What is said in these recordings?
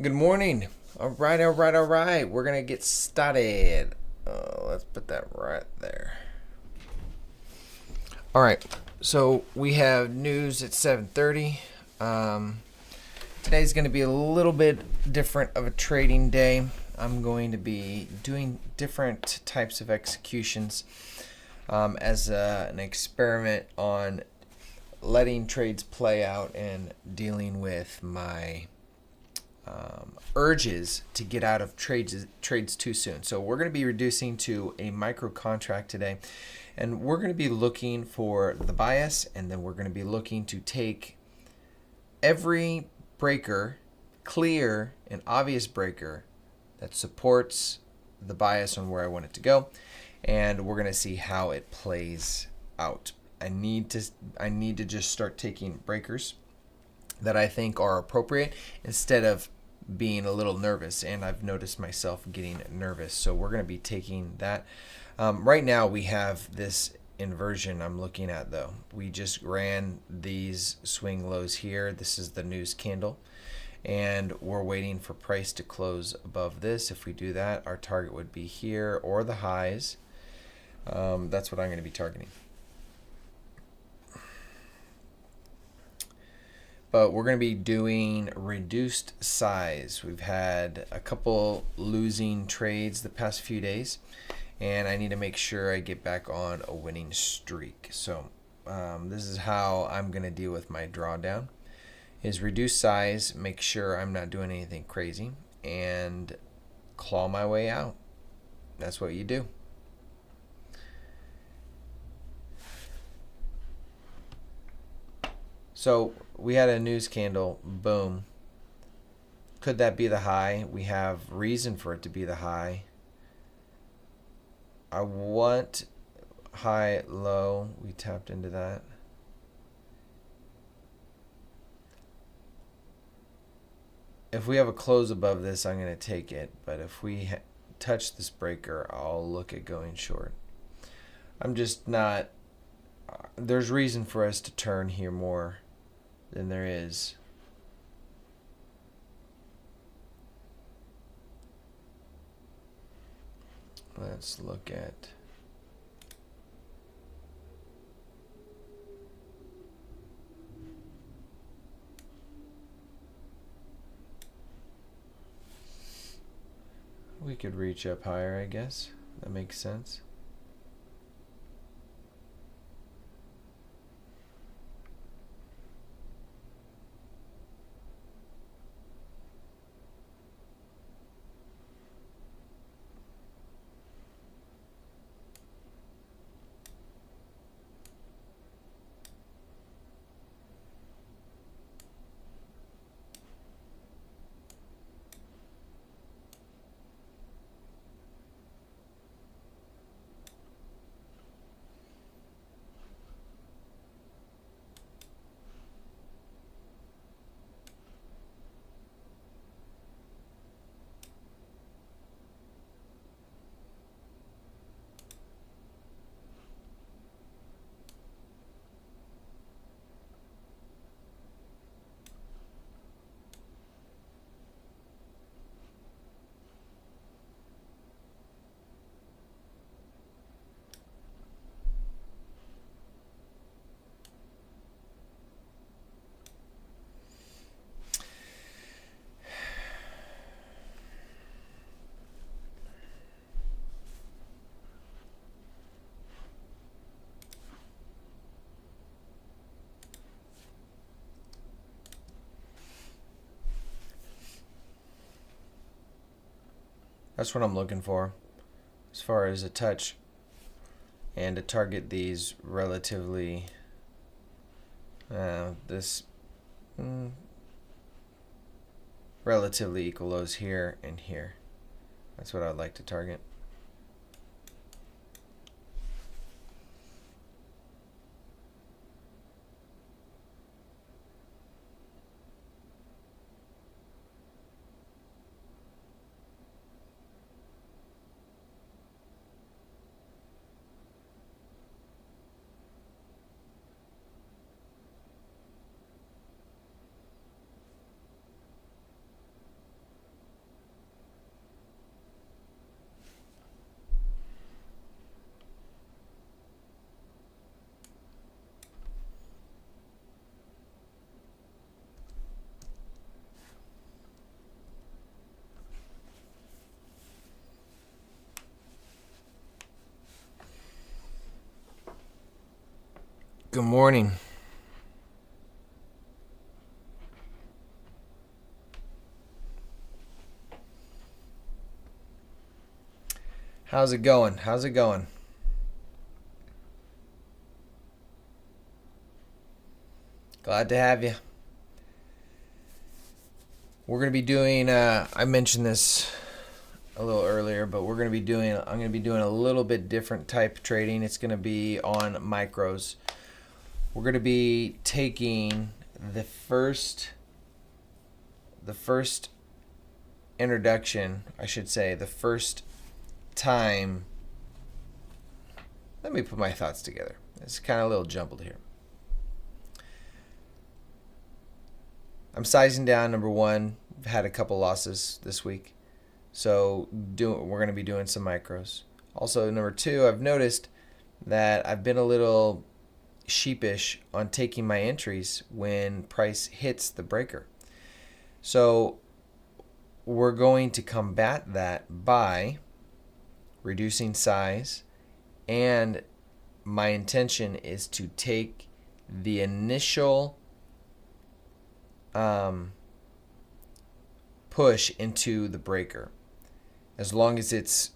Good morning. All right, all right, all right. We're gonna get started. Let's put that right there. All right. So we have news at 7:30. Um, Today's gonna be a little bit different of a trading day. I'm going to be doing different types of executions as an experiment on letting trades play out and dealing with my urges to get out of trades too soon. So we're going to be reducing to a micro contract today, and we're going to be looking for the bias, and then we're going to be looking to take every breaker, clear and obvious breaker that supports the bias on where I want it to go, and we're going to see how it plays out. I need to just start taking breakers that I think are appropriate instead of being a little nervous, and I've noticed myself getting nervous. So we're going to be taking that. Right now we have this inversion I'm looking at though. We just ran these swing lows here. This is the news candle, and we're waiting for price to close above this. If we do that, our target would be here or the highs. That's what I'm going to be targeting. But we're going to be doing reduced size. We've had a couple losing trades the past few days, and I need to make sure I get back on a winning streak. So this is how I'm going to deal with my drawdown, is reduce size, make sure I'm not doing anything crazy, and claw my way out. That's what you do. So we had a news candle, boom. Could that be the high? We have reason for it to be the high. I want high, low. We tapped into that. If we have a close above this, I'm going to take it. But if we touch this breaker, I'll look at going short. I'm just not... There's reason for us to turn here more than there is. Let's look at... We could reach up higher, I guess. That makes sense. That's what I'm looking for as far as a touch, and to target these relatively this relatively equal lows here and here. That's what I'd like to target. Good morning. How's it going? How's it going? Glad to have you. We're going to be doing, I mentioned this a little earlier, but I'm going to be doing a little bit different type trading. It's going to be on micros. We're going to be taking the first introduction, I should say, the first time. Let me put my thoughts together. It's kind of a little jumbled here. I'm sizing down. Number one, I've had a couple losses this week, so we're going to be doing some micros. Also, number two, I've noticed that I've been a little sheepish on taking my entries when price hits the breaker. So we're going to combat that by reducing size, and my intention is to take the initial push into the breaker as long as it's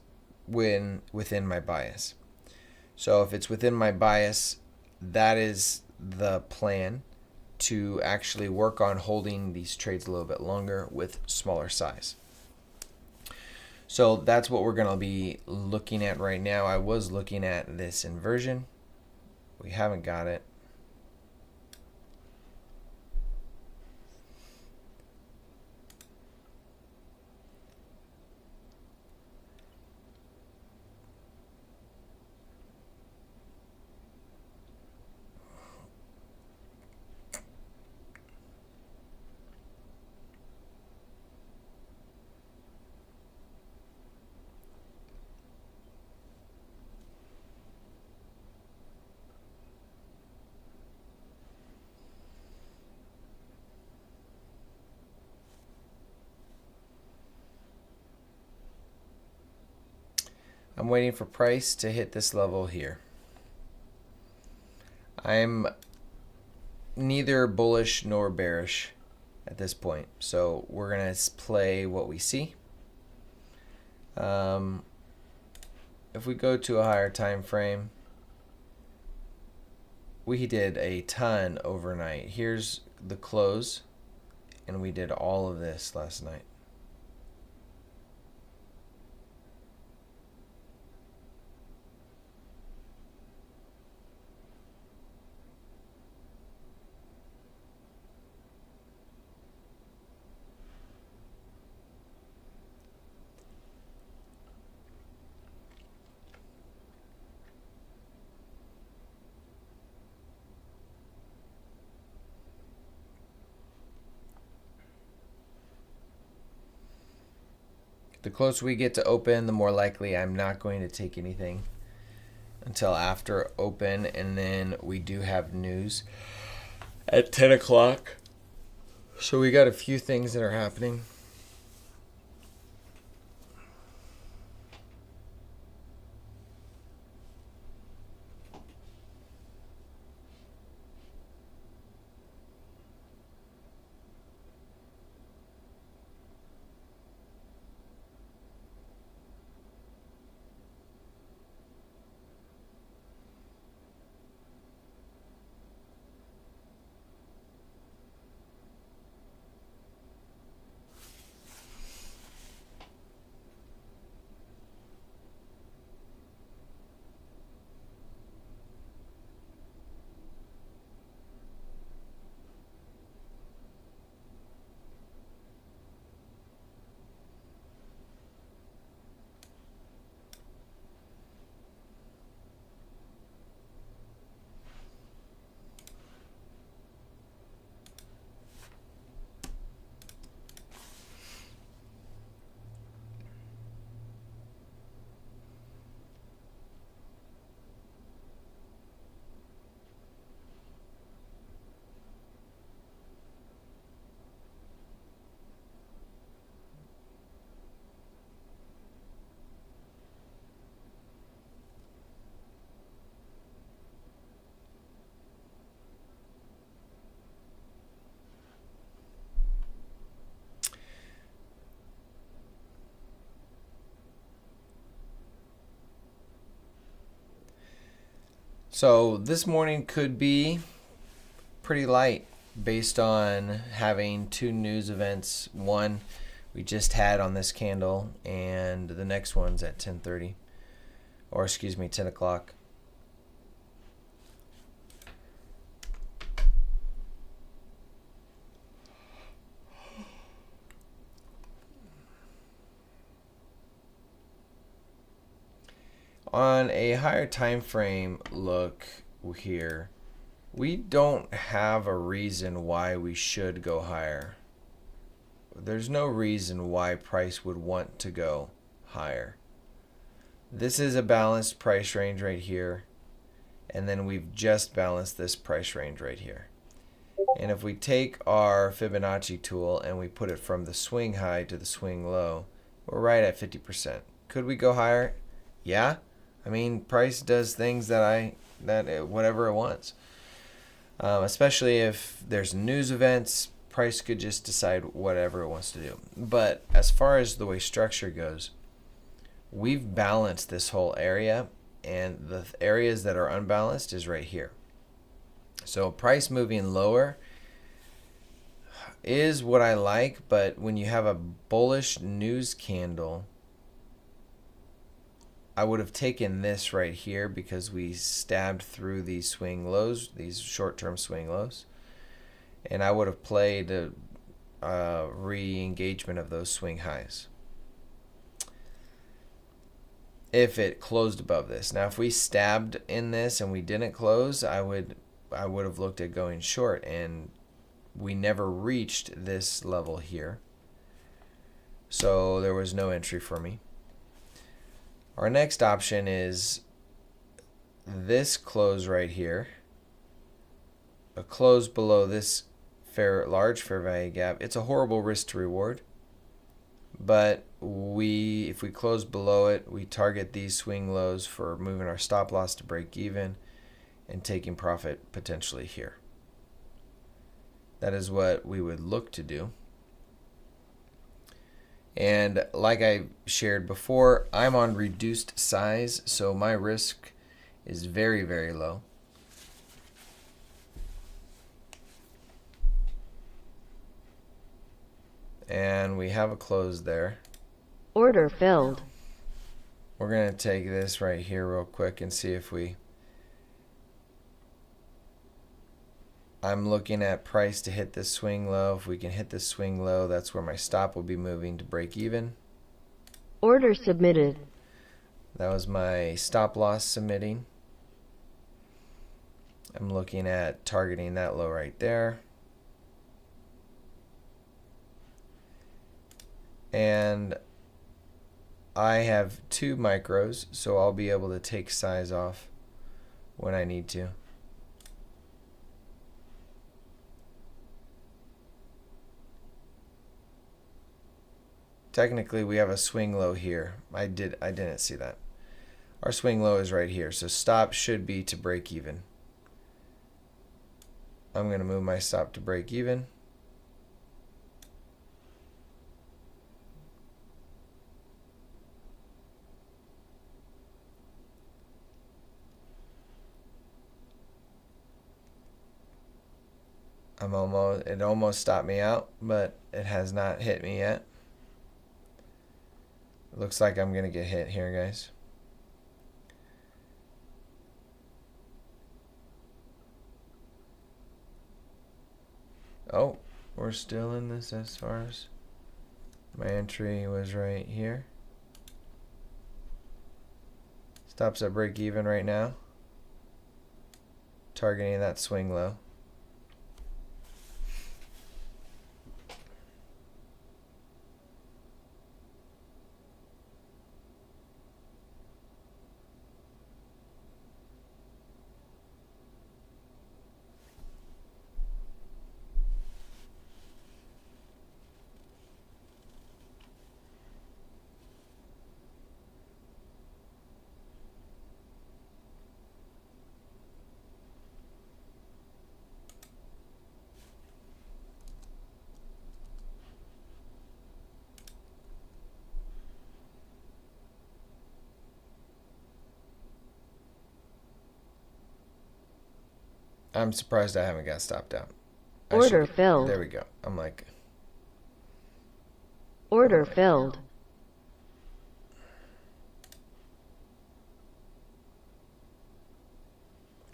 within my bias. So if it's within my bias, that is the plan, to actually work on holding these trades a little bit longer with smaller size. So that's what we're going to be looking at right now. I was looking at this inversion. We haven't got it. I'm waiting for price to hit this level here. I'm neither bullish nor bearish at this point, so we're going to play what we see. If we go to a higher time frame, we did a ton overnight. Here's the close, and we did all of this last night. The closer we get to open, the more likely I'm not going to take anything until after open, and then we do have news at 10 o'clock. So we got a few things that are happening. So this morning could be pretty light based on having two news events. One we just had on this candle, and the next one's at 10:30, or excuse me, 10 o'clock. On a higher time frame look here, we don't have a reason why we should go higher. There's no reason why price would want to go higher. This is a balanced price range right here, and then we've just balanced this price range right here. And if we take our Fibonacci tool and we put it from the swing high to the swing low, we're right at 50%. Could we go higher? Yeah. I mean, price does things that whatever it wants. Especially if there's news events, price could just decide whatever it wants to do. But as far as the way structure goes, we've balanced this whole area, and the areas that are unbalanced is right here. So price moving lower is what I like, but when you have a bullish news candle, I would have taken this right here because we stabbed through these swing lows, these short-term swing lows, and I would have played a re-engagement of those swing highs if it closed above this. Now, if we stabbed in this and we didn't close, I would have looked at going short, and we never reached this level here, so there was no entry for me. Our next option is this close right here, a close below this large fair value gap. It's a horrible risk to reward, but if we close below it, we target these swing lows for moving our stop loss to break even and taking profit potentially here. That is what we would look to do. And like I shared before, I'm on reduced size, so my risk is very, very low. And we have a close there. Order filled. We're going to take this right here real quick and see if I'm looking at price to hit this swing low. If we can hit this swing low, that's where my stop will be moving to break even. Order submitted. That was my stop loss submitting. I'm looking at targeting that low right there. And I have 2 micros, so I'll be able to take size off when I need to. Technically, we have a swing low here. I didn't see that. Our swing low is right here, so stop should be to break even. I'm going to move my stop to break even. It almost stopped me out, but it has not hit me yet. Looks like I'm going to get hit here, guys. Oh, we're still in this as far as my entry was right here. Stops at break even right now. Targeting that swing low. I'm surprised I haven't got stopped out. Order filled. There we go. I'm like, Order filled.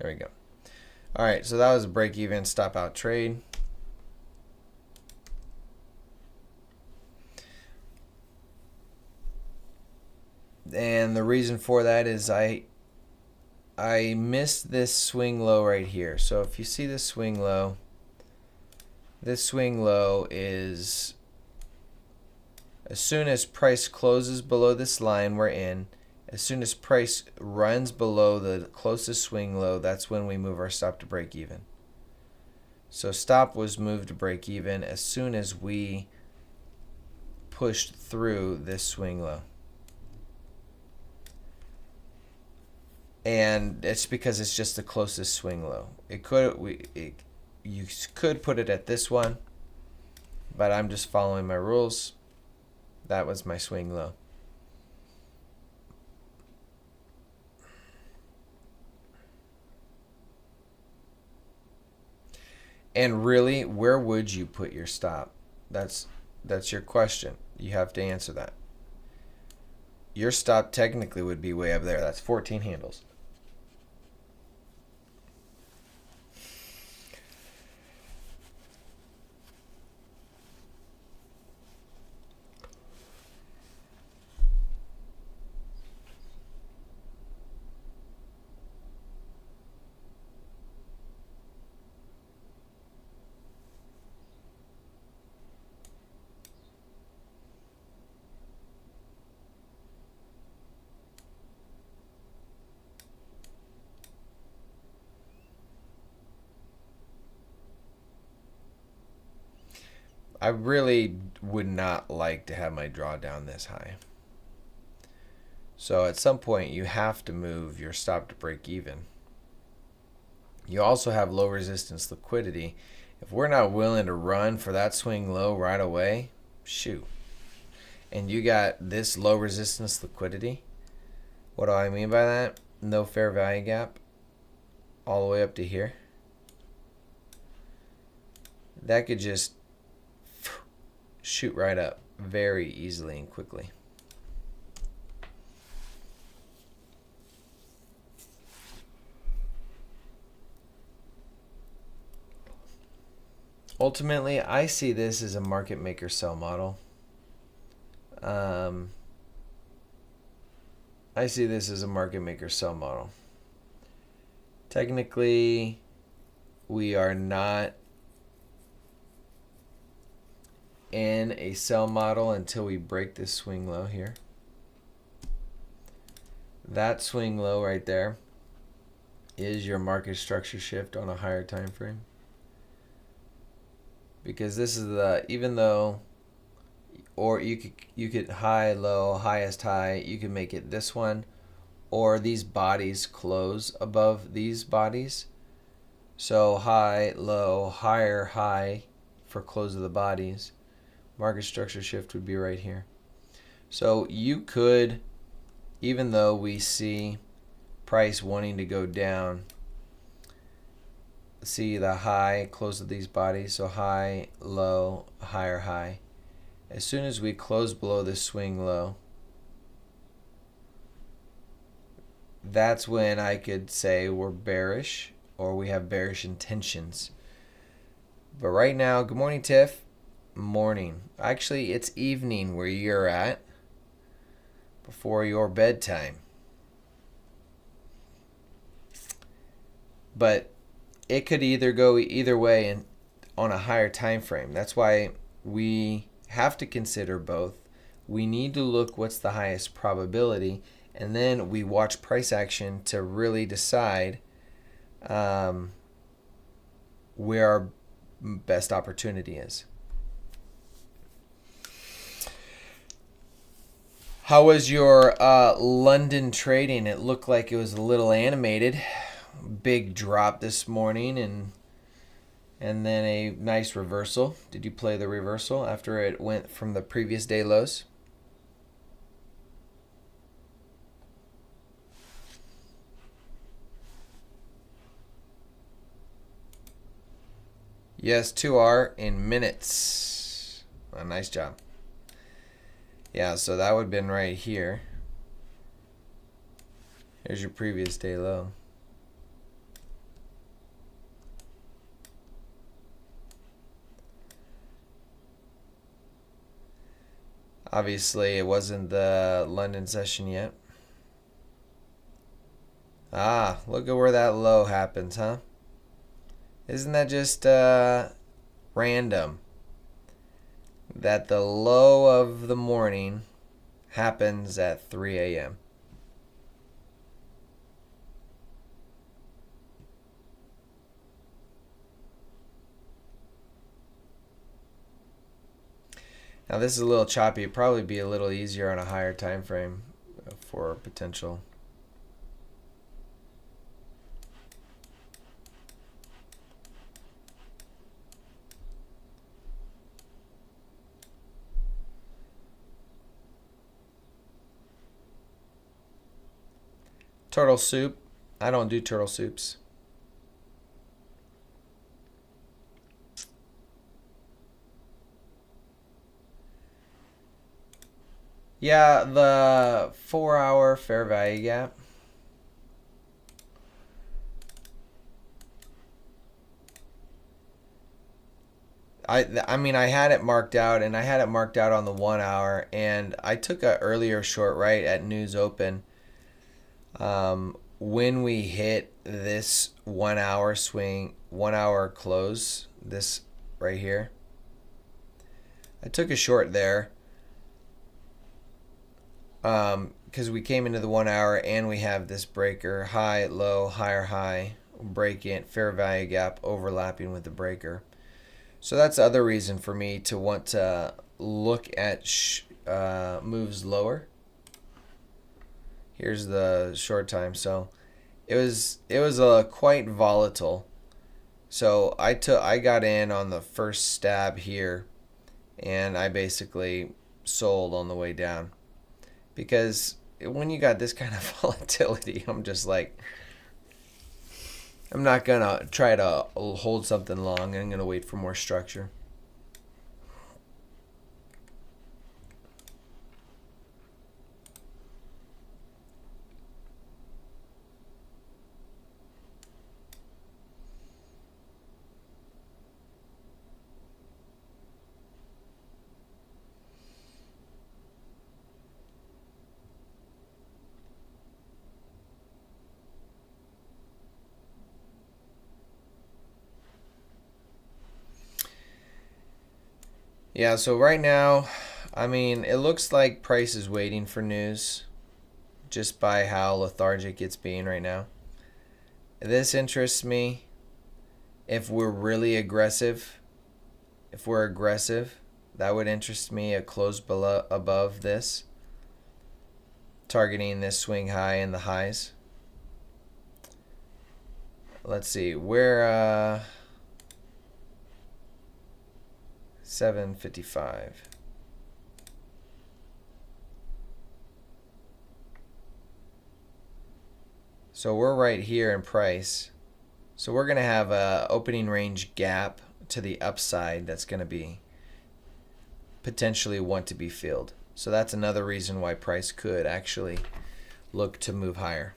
there we go. All right, so that was a break even stop out trade. And the reason for that is I missed this swing low right here. So if you see this swing low is as soon as price closes below this line we're in, as soon as price runs below the closest swing low, that's when we move our stop to break even. So stop was moved to break even as soon as we pushed through this swing low. And it's because it's just the closest swing low. You could put it at this one, but I'm just following my rules. That was my swing low. And really, where would you put your stop? That's your question. You have to answer that. Your stop technically would be way up there. That's 14 handles. I really would not like to have my drawdown this high. So at some point you have to move your stop to break even. You also have low resistance liquidity. If we're not willing to run for that swing low right away, shoot. And you got this low resistance liquidity. What do I mean by that? No fair value gap all the way up to here. That could just shoot right up very easily and quickly. Ultimately, I see this as a market maker sell model. I see this as a market maker sell model. Technically, we are not in a sell model until we break this swing low here. That swing low right there is your market structure shift on a higher time frame. Because this is the, even though, or you could high, low, highest high, you can make it this one, or these bodies close above these bodies. So high, low, higher, high for close of the bodies. Market structure shift would be right here. So you could, even though we see price wanting to go down, see the high close of these bodies. So high, low, higher, high. As soon as we close below this swing low, that's when I could say we're bearish or we have bearish intentions. But right now, good morning, Tiff. Morning. Actually, it's evening where you're at before your bedtime. But it could either go either way and on a higher time frame. That's why we have to consider both. We need to look what's the highest probability, and then we watch price action to really decide where our best opportunity is. How was your London trading? It looked like it was a little animated. Big drop this morning and then a nice reversal. Did you play the reversal after it went from the previous day lows? Yes, 2R in minutes. Nice job. Yeah, so that would have been right here. Here's your previous day low. Obviously, it wasn't the London session yet. Ah, look at where that low happens, huh? Isn't that just random? That the low of the morning happens at 3 a.m. Now this is a little choppy. It'd probably be a little easier on a higher time frame for potential. Turtle soup. I don't do turtle soups. Yeah, the 4-hour fair value gap. I mean, I had it marked out, and I had it marked out on the 1 hour, and I took a earlier short right at news open. When we hit this 1 hour swing, 1 hour close, this right here, I took a short there. Because we came into the 1 hour and we have this breaker, high, low, higher, high, break in, fair value gap overlapping with the breaker. So that's the other reason for me to want to look at moves lower. Here's the short time. So it was quite volatile. So I got in on the first stab here, and I basically sold on the way down. Because when you got this kind of volatility, I'm just like, I'm not gonna try to hold something long. I'm gonna wait for more structure. Yeah, so right now, I mean, it looks like price is waiting for news just by how lethargic it's being right now. This interests me if we're really aggressive. If we're aggressive, that would interest me, a close below above this, targeting this swing high and the highs. Let's see, we're 755. So we're right here in price. So we're going to have a opening range gap to the upside that's going to be potentially want to be filled. So that's another reason why price could actually look to move higher.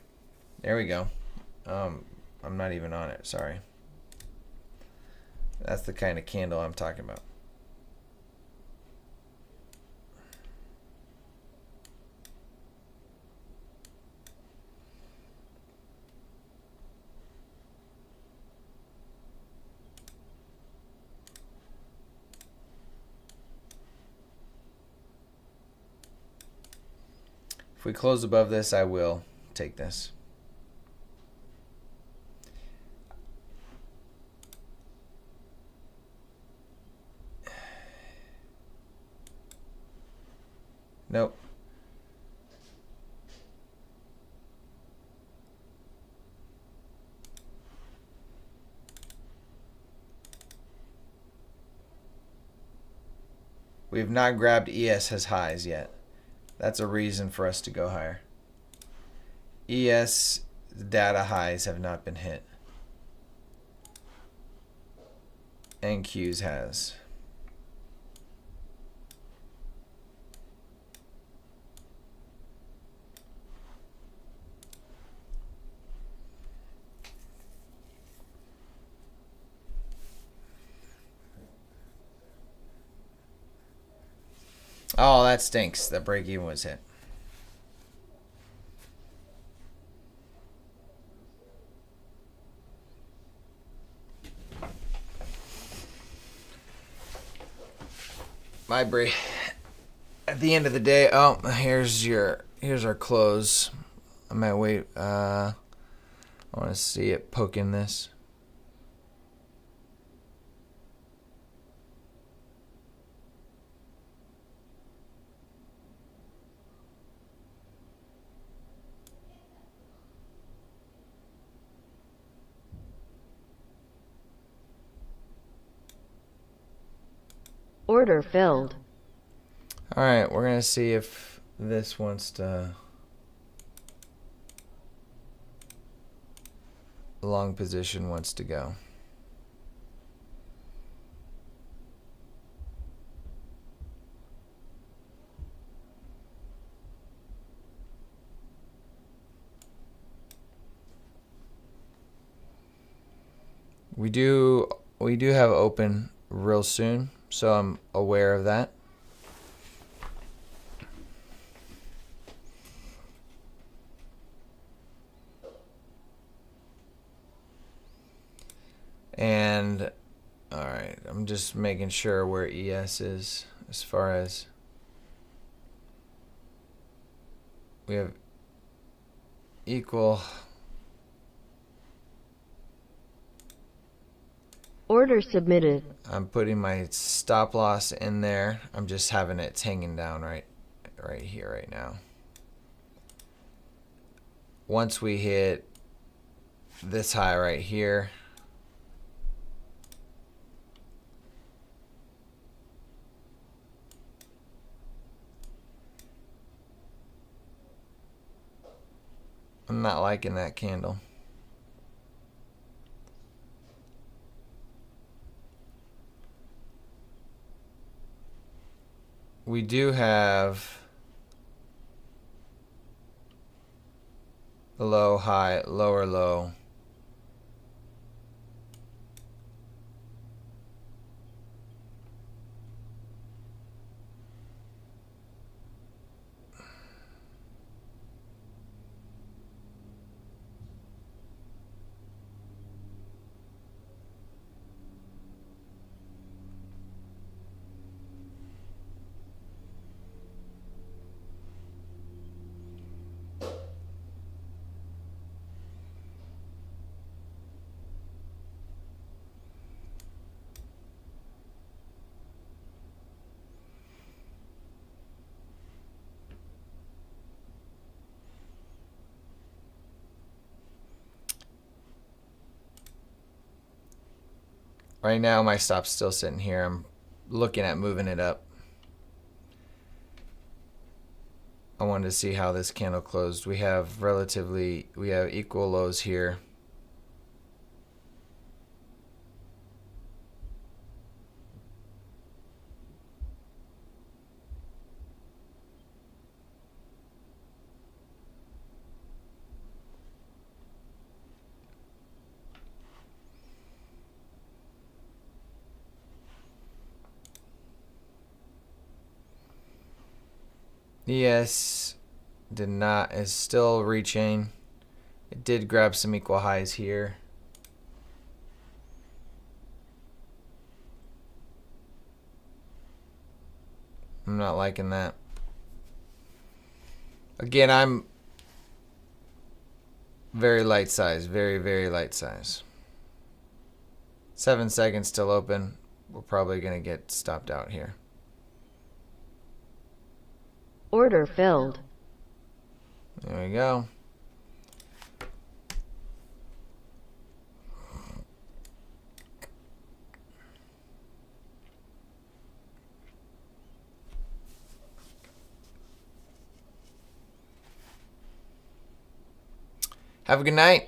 There we go. I'm not even on it, sorry. That's the kind of candle I'm talking about. If we close above this, I will take this. Nope. We have not grabbed ES as highs yet. That's a reason for us to go higher. ES data highs have not been hit. and Q's has. Oh, that stinks. That break even was hit. My break. At the end of the day, oh, here's our close. I might wait. I want to see it poking this. Order filled. All right, we're going to see if this wants to long position wants to go. We do have open real soon, so I'm aware of that. And all right, I'm just making sure where ES is as far as we have equal. Order submitted. I'm putting my stop loss in there. I'm just having it hanging down right here right now. Once we hit this high right here, I'm not liking that candle. We do have the low, high, lower, low. Right now my stop's still sitting here. I'm looking at moving it up. I wanted to see how this candle closed. We have equal lows here. ES is still reaching. It did grab some equal highs here. I'm not liking that. Again, I'm very light size, very, very light size. 7 seconds still open. We're probably going to get stopped out here. Order filled. There we go. Have a good night.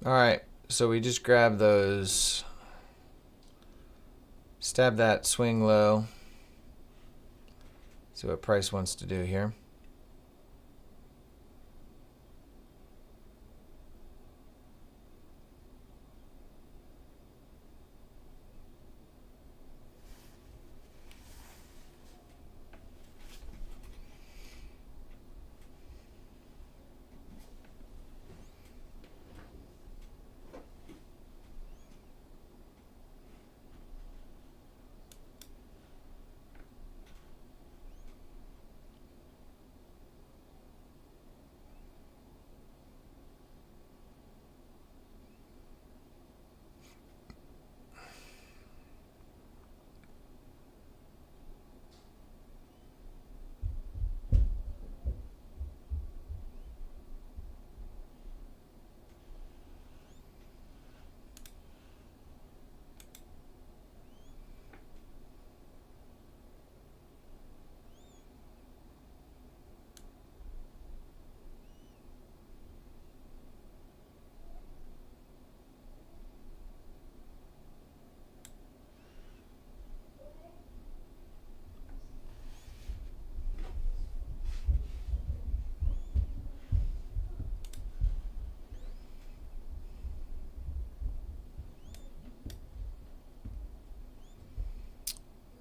All right, so we just grab those, stab that swing low. See what price wants to do here.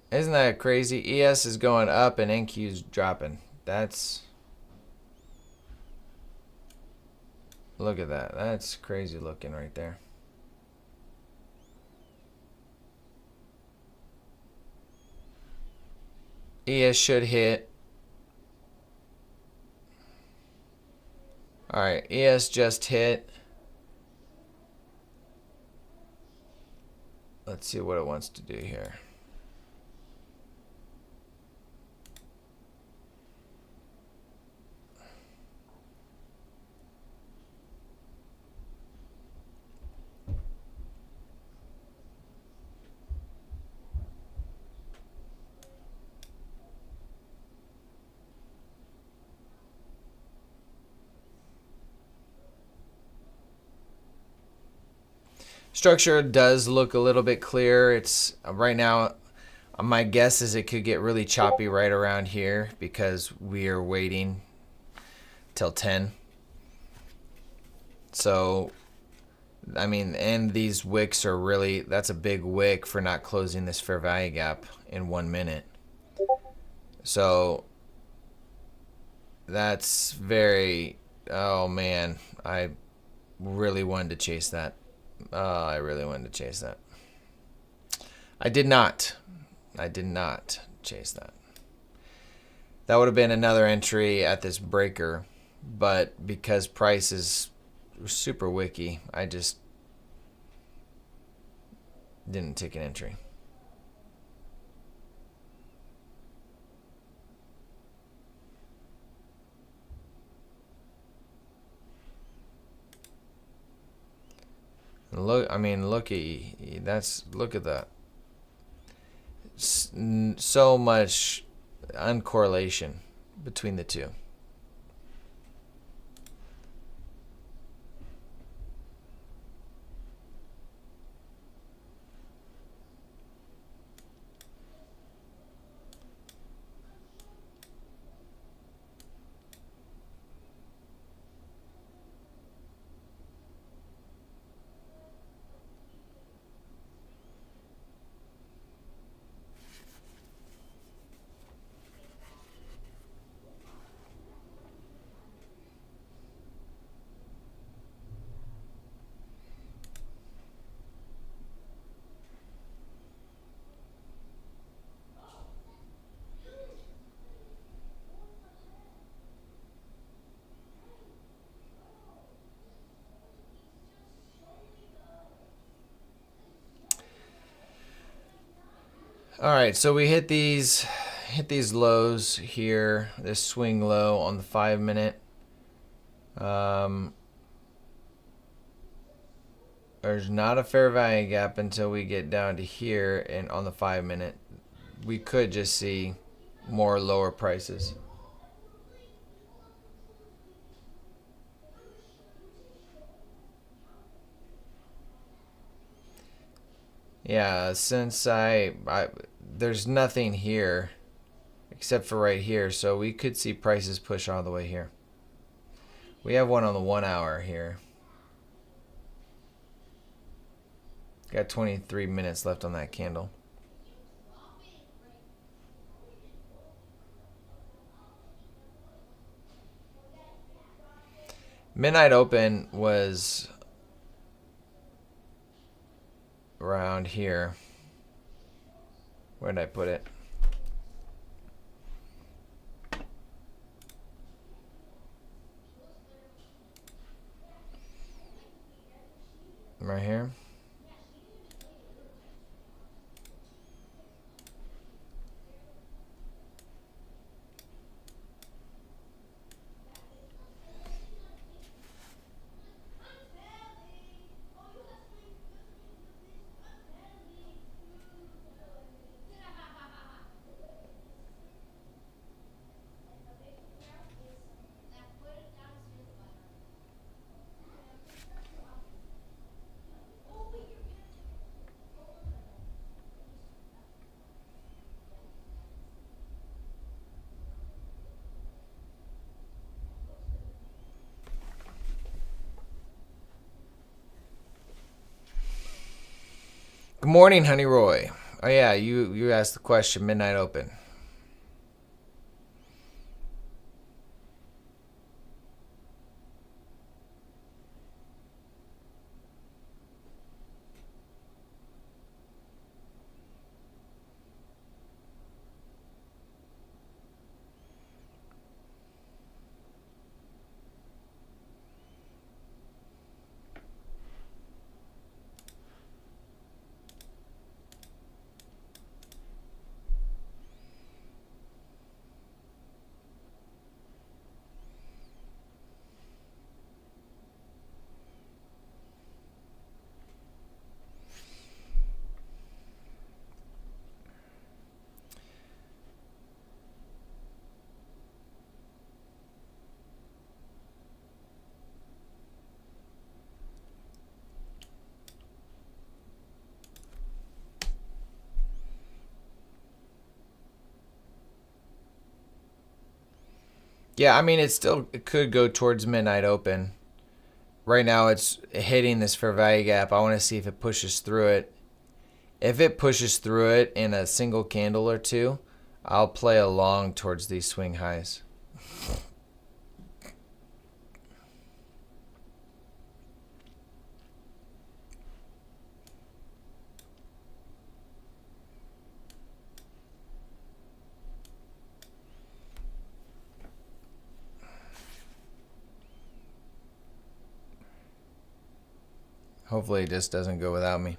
Isn't that crazy? ES is going up and NQ is dropping. That's... Look at that. That's crazy looking right there. ES should hit. Alright, ES just hit. Let's see what it wants to do here. Structure does look a little bit clearer. It's right now, my guess is it could get really choppy right around here because we are waiting till 10. So, I mean, and these wicks are really, that's a big wick for not closing this fair value gap in 1 minute. So, that's very, oh man, I really wanted to chase that. I really wanted to chase that. I did not. I did not chase that. That would have been another entry at this breaker, but because price is super wicky, I just didn't take an entry. Look, I mean, look at that. So much uncorrelation between the two. All right, so we hit these lows here. This swing low on the 5 minute. There's not a fair value gap until we get down to here, and on the 5 minute, we could just see more lower prices. Yeah, since there's nothing here except for right here, so we could see prices push all the way here. We have one on the 1 hour here. Got 23 minutes left on that candle. Midnight open was around here. Where did I put it? Right here. Good morning, Honey Roy. Oh yeah, you asked the question. Midnight open. Yeah, I mean it could go towards midnight open. Right now it's hitting this fair value gap. I want to see if it pushes through it. If it pushes through it in a single candle or two, I'll play along towards these swing highs. Hopefully it just doesn't go without me.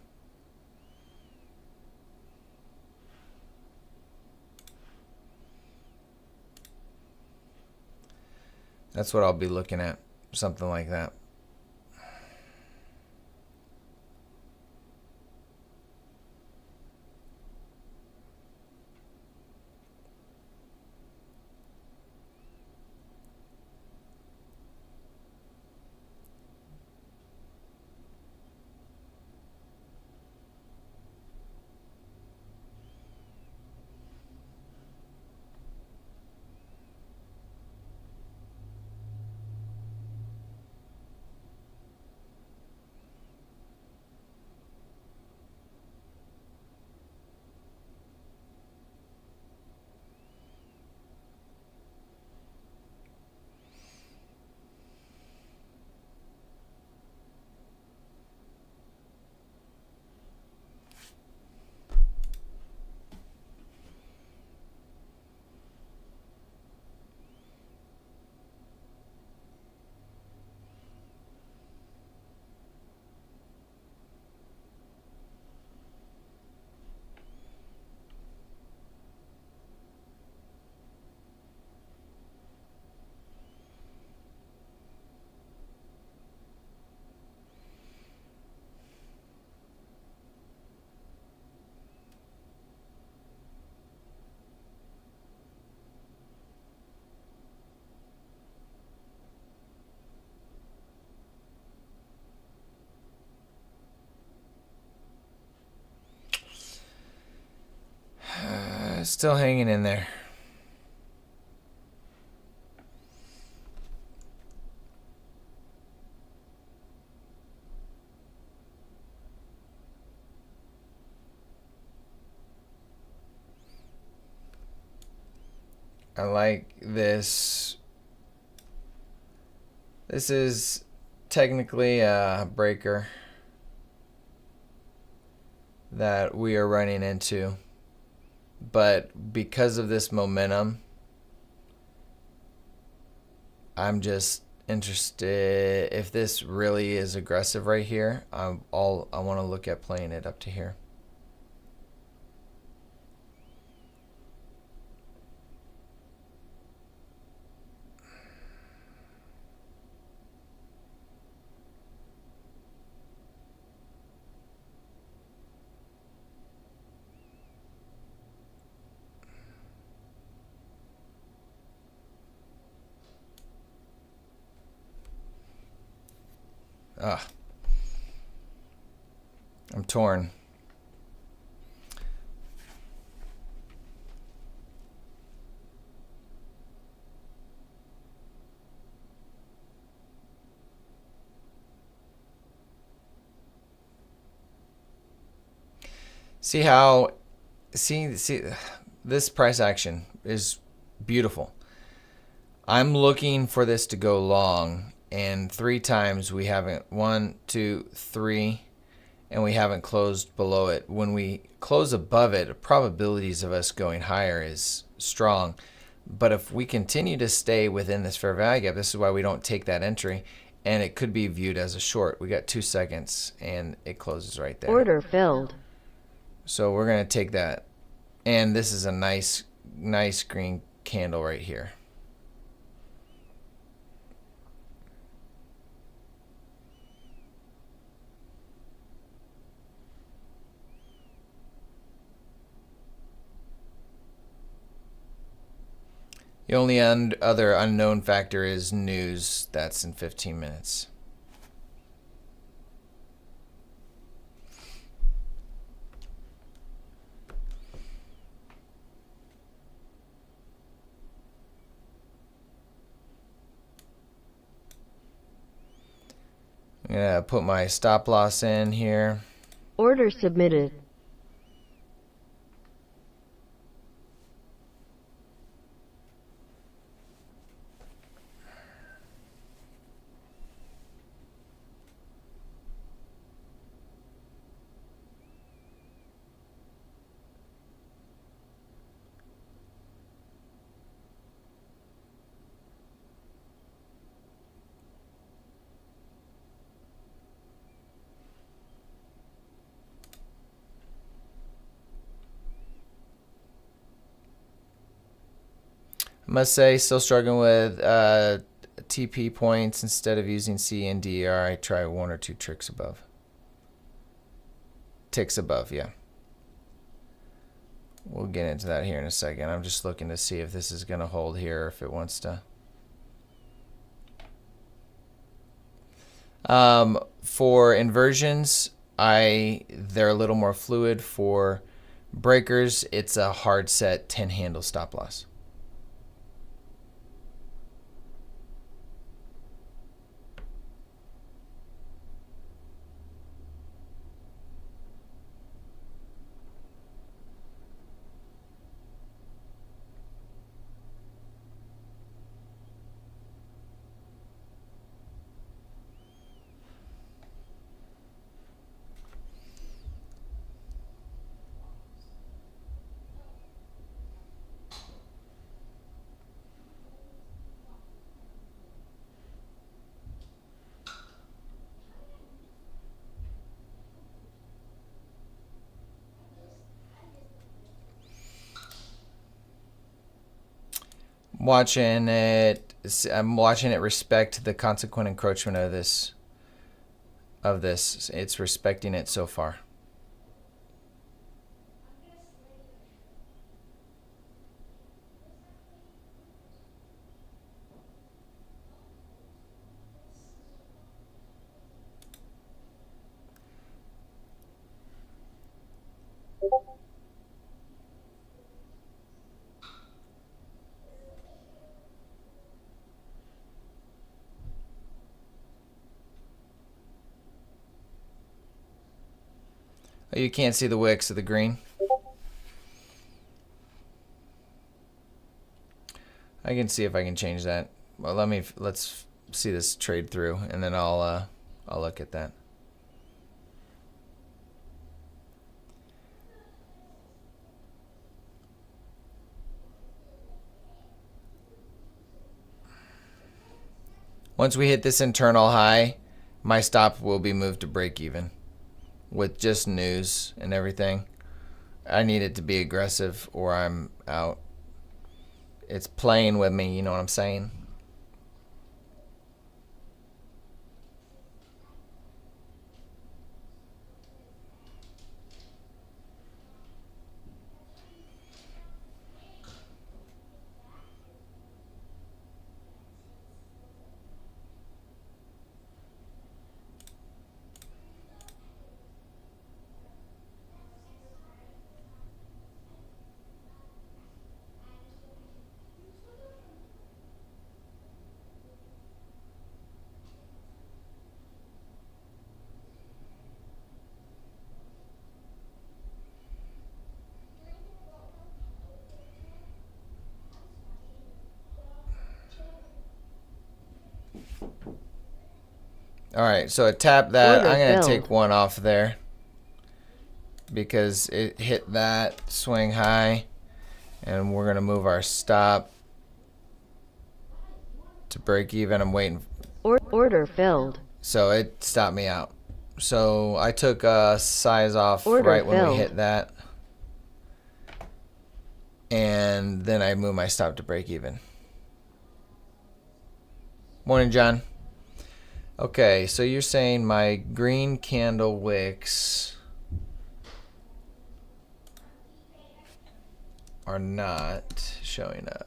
That's what I'll be looking at. Something like that. Still hanging in there. I like this. This is technically a breaker that we are running into, but because of this momentum, I'm just interested if this really is aggressive right here. I want to look at playing it up to here. Ah, I'm torn. See how, see, this price action is beautiful. I'm looking for this to go long, and 3 times we haven't, 1, 2, 3, and we haven't closed below it. When we close above it, the probabilities of us going higher is strong. But if we continue to stay within this fair value gap, this is why we don't take that entry, and it could be viewed as a short. We got 2 seconds, and it closes right there. Order filled. So we're going to take that. And this is a nice green candle right here. The only other unknown factor is news. That's in 15 minutes. I'm going to put my stop loss in here. Order submitted. I must say, still struggling with TP points. Instead of using C and DER, I try 1 or 2 ticks above. Ticks above, yeah. We'll get into that here in a second. I'm just looking to see if this is going to hold here, or if it wants to. For inversions, they're a little more fluid. For breakers, it's a hard set 10 handle stop loss. I'm watching it respect the consequent encroachment of this. It's respecting it so far. Oh, you can't see the wicks of the green. I can see if I can change that. Well, let's see this trade through, and then I'll look at that. Once we hit this internal high, my stop will be moved to break even with just news and everything. I need it to be aggressive or I'm out. It's playing with me, you know what I'm saying? All right, so it tapped that. Order I'm going to filled. take one off there because it hit that swing high, and we're going to move our stop to break even. I'm waiting. Order filled. So it stopped me out. So I took size off Order right when we filled. hit that. And then I moved my stop to break even. Morning, John. Okay, so you're saying my green candle wicks are not showing up.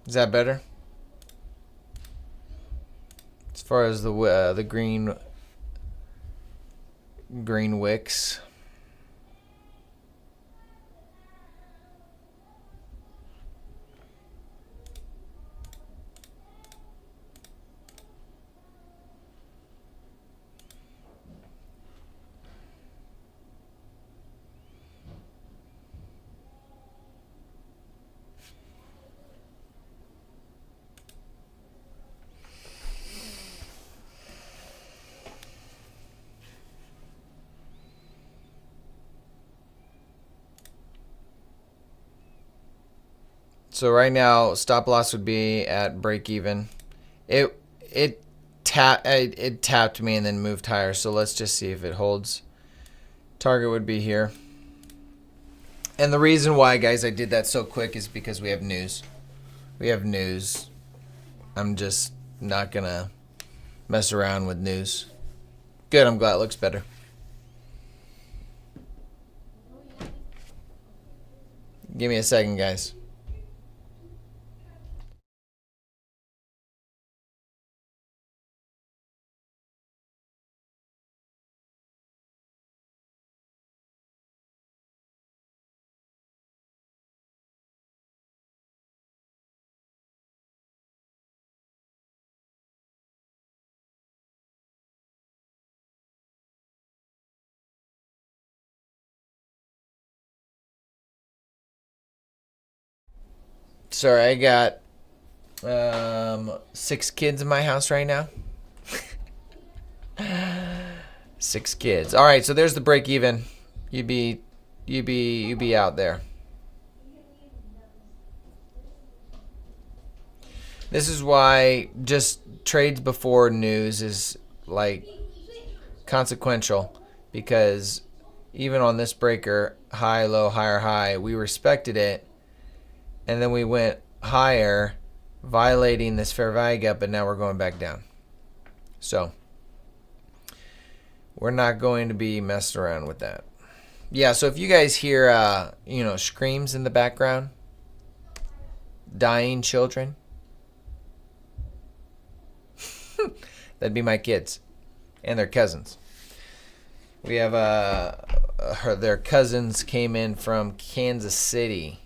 Is that better? As far as the green wicks. So right now, stop loss would be at break even. It tapped me and then moved higher. So let's just see if it holds. Target would be here. And the reason why, guys, I did that so quick is because we have news. We have news. I'm just not gonna mess around with news. Good. I'm glad it looks better. Give me a second, guys. Sorry, I got 6 kids in my house right now. 6 kids. All right, so there's the break even. You be out there. This is why just trades before news is like consequential, because even on this breaker, high, low, higher, high, we respected it, and then we went higher, violating this fair value gap, but now we're going back down. So we're not going to be messing around with that. Yeah, so if you guys hear screams in the background, dying children, That'd be my kids and their cousins. We have their cousins came in from Kansas City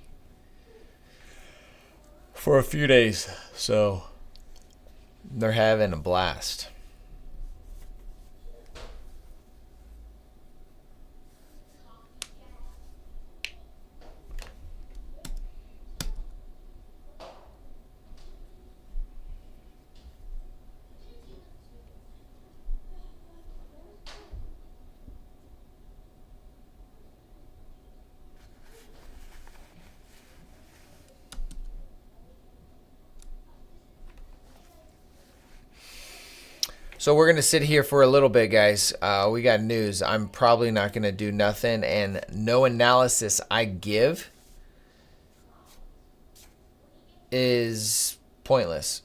for a few days, so they're having a blast. So we're going to sit here for a little bit, guys. We got news. I'm probably not going to do nothing, and no analysis I give is pointless,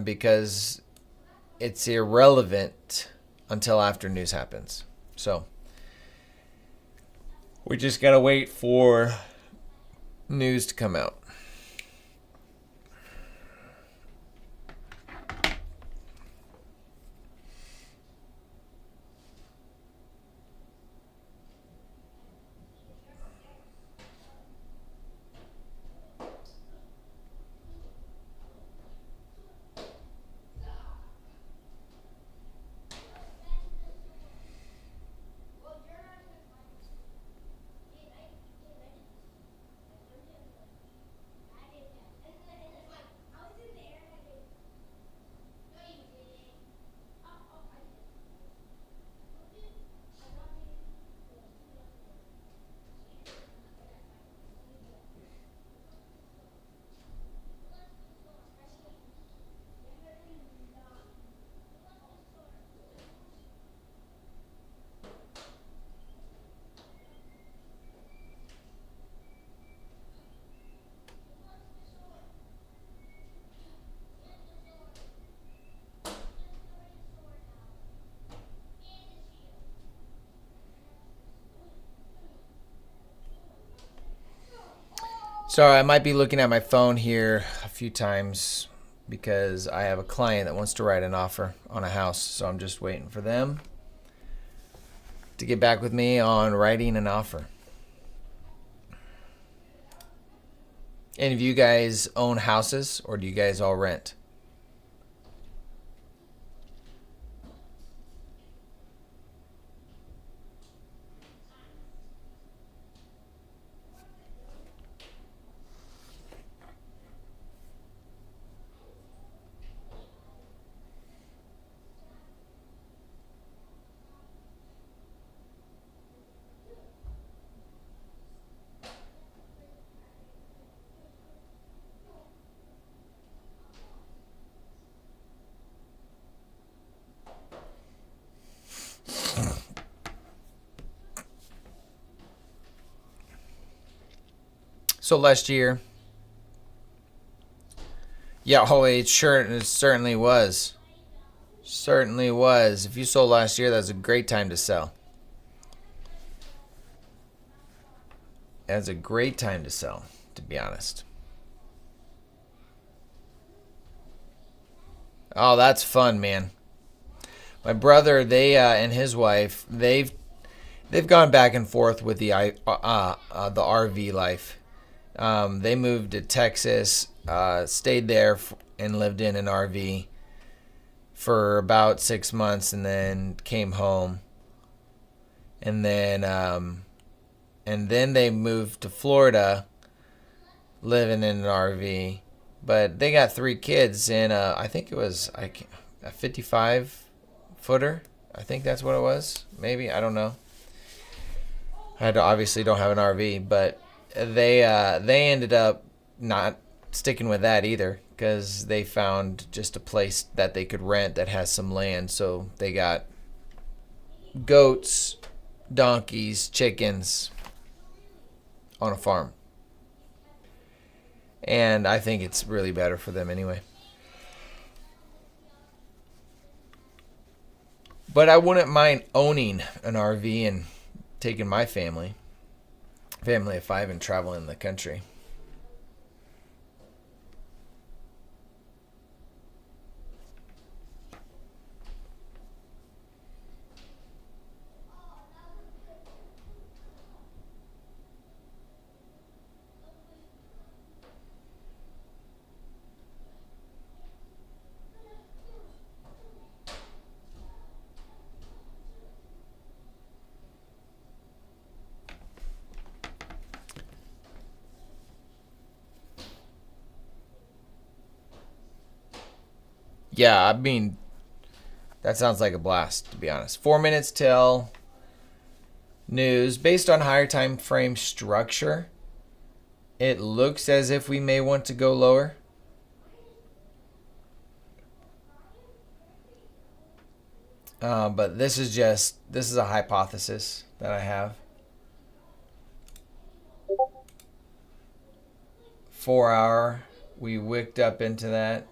because it's irrelevant until after news happens. So we just got to wait for news to come out. Sorry, I might be looking at my phone here a few times because I have a client that wants to write an offer on a house. So I'm just waiting for them to get back with me on writing an offer. Any of you guys own houses, or do you guys all rent? So last year, yeah, oh, it certainly was. Certainly was. If you sold last year, that's a great time to sell. That's a great time to sell, to be honest. Oh, that's fun, man. My brother, they and his wife, they've gone back and forth with the RV life. They moved to Texas, stayed there and lived in an RV for about 6 months, and then came home. And then they moved to Florida, living in an RV. But they got 3 kids, and I think it was a 55 footer. I think that's what it was. Maybe, I don't know. I obviously don't have an RV, but they ended up not sticking with that either, because they found just a place that they could rent that has some land. So they got goats, donkeys, chickens on a farm. And I think it's really better for them anyway. But I wouldn't mind owning an RV and taking my family of 5, and traveling the country. yeah, I mean, that sounds like a blast, to be honest. 4 minutes till news. Based on higher time frame structure, it looks as if we may want to go lower. But this is a hypothesis that I have. 4 hour, we wicked up into that.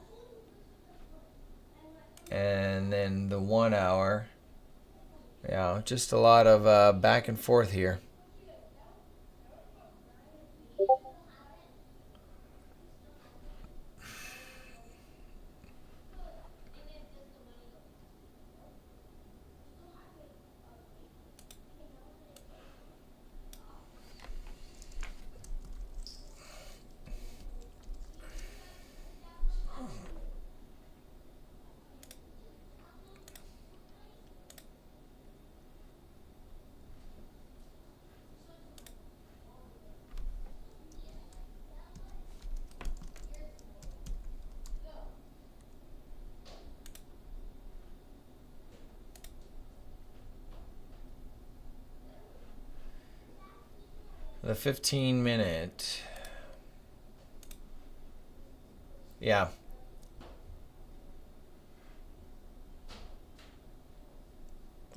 And then the 1 hour, yeah, just a lot of back and forth here. The 15-minute. Yeah.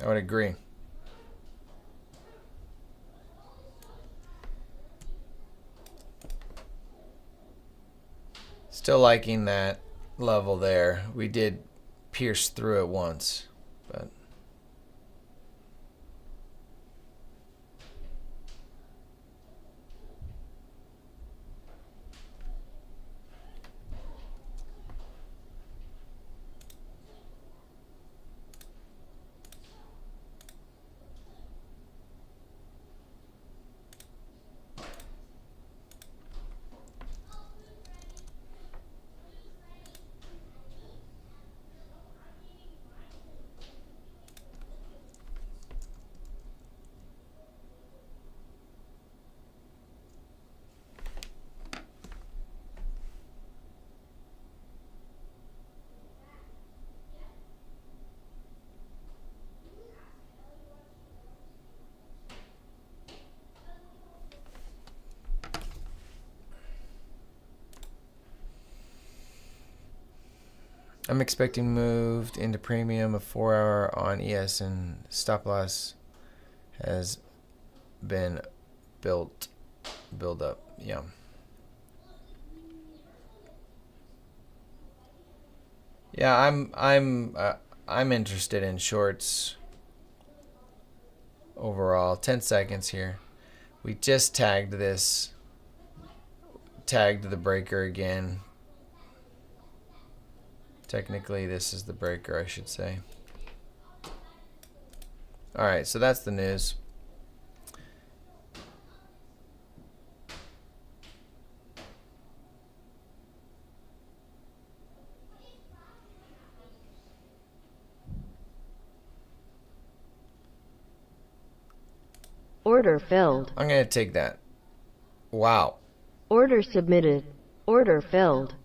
I would agree. Still liking that level there. We did pierce through it once, but I'm expecting moved into premium. A 4 hour on ES and stop loss has been build up. Yeah. Yeah, I'm interested in shorts overall. 10 seconds here. We just tagged the breaker again. Technically, this is the breaker, I should say. All right, so that's the news. Order filled. I'm going to take that. Wow. Order submitted. Order filled.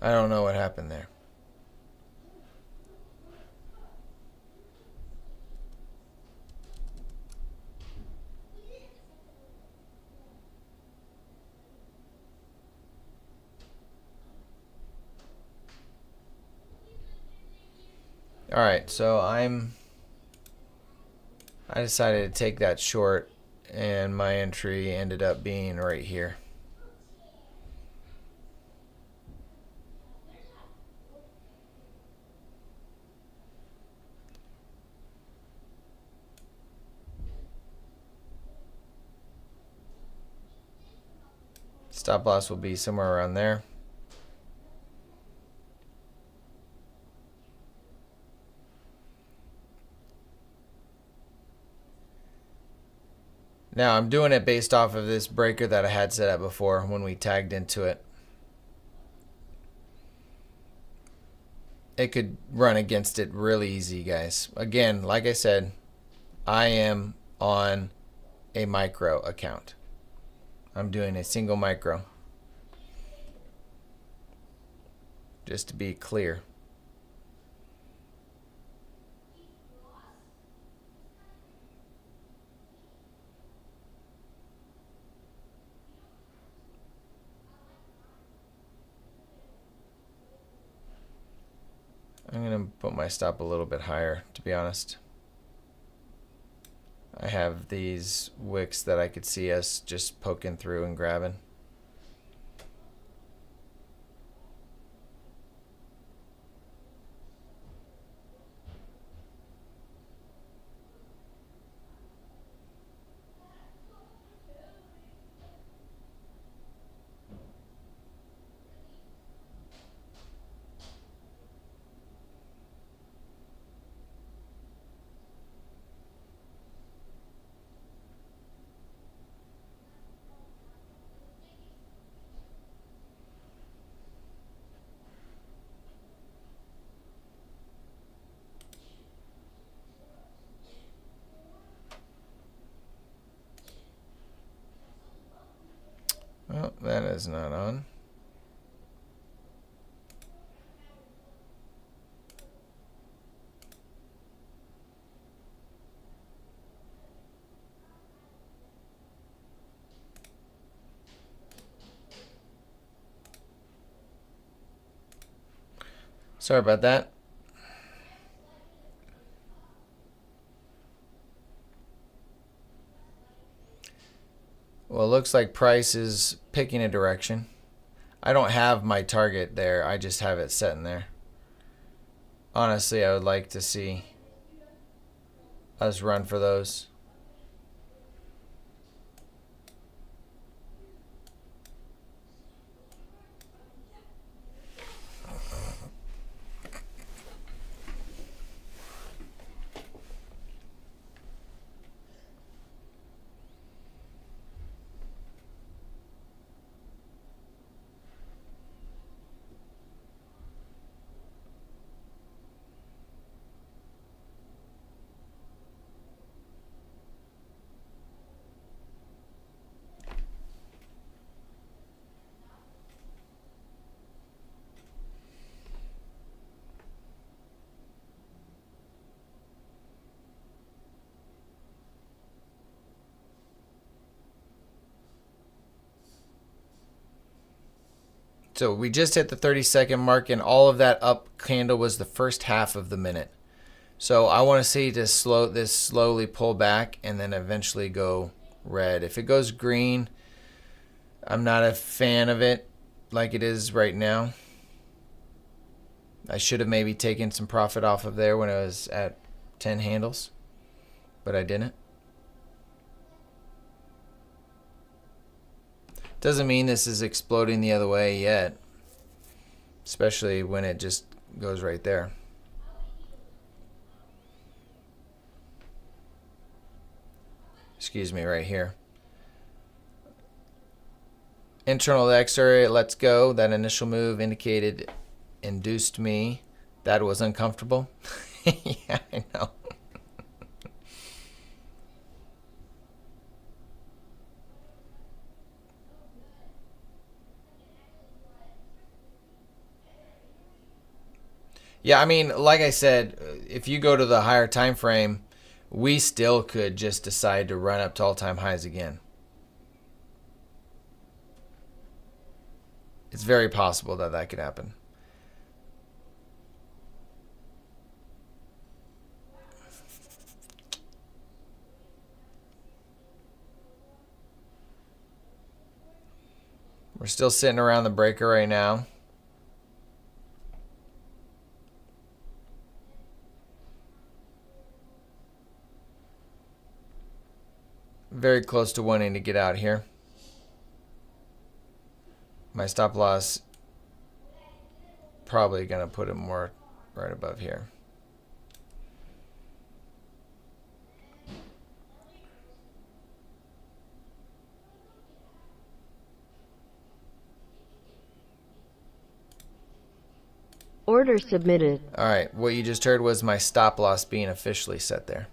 I don't know what happened there. All right, so I decided to take that short, and my entry ended up being right here. Stop loss will be somewhere around there. Now I'm doing it based off of this breaker that I had set up before when we tagged into it. It could run against it really easy, guys. Again, like I said, I am on a micro account. I'm doing a single micro. just to be clear. I'm going to put my stop a little bit higher, to be honest. I have these wicks that I could see us just poking through and grabbing. Well, that is not on. Sorry about that. Well, it looks like price is picking a direction. I don't have my target there. I just have it sitting there. Honestly, I would like to see us run for those. So we just hit the 30-second mark, and all of that up candle was the first half of the minute. So I want to see this slowly pull back and then eventually go red. If it goes green, I'm not a fan of it like it is right now. I should have maybe taken some profit off of there when it was at 10 handles, but I didn't. Doesn't mean this is exploding the other way yet, especially when it just goes right there. Excuse me, right here. Internal X-ray, let's go. That initial move induced me. That was uncomfortable. Yeah, I know. Yeah, I mean, like I said, if you go to the higher time frame, we still could just decide to run up to all-time highs again. It's very possible that that could happen. We're still sitting around the breaker right now. Very close to wanting to get out here. My stop loss probably going to put it more right above here. Order submitted. All right, what you just heard was my stop loss being officially set there.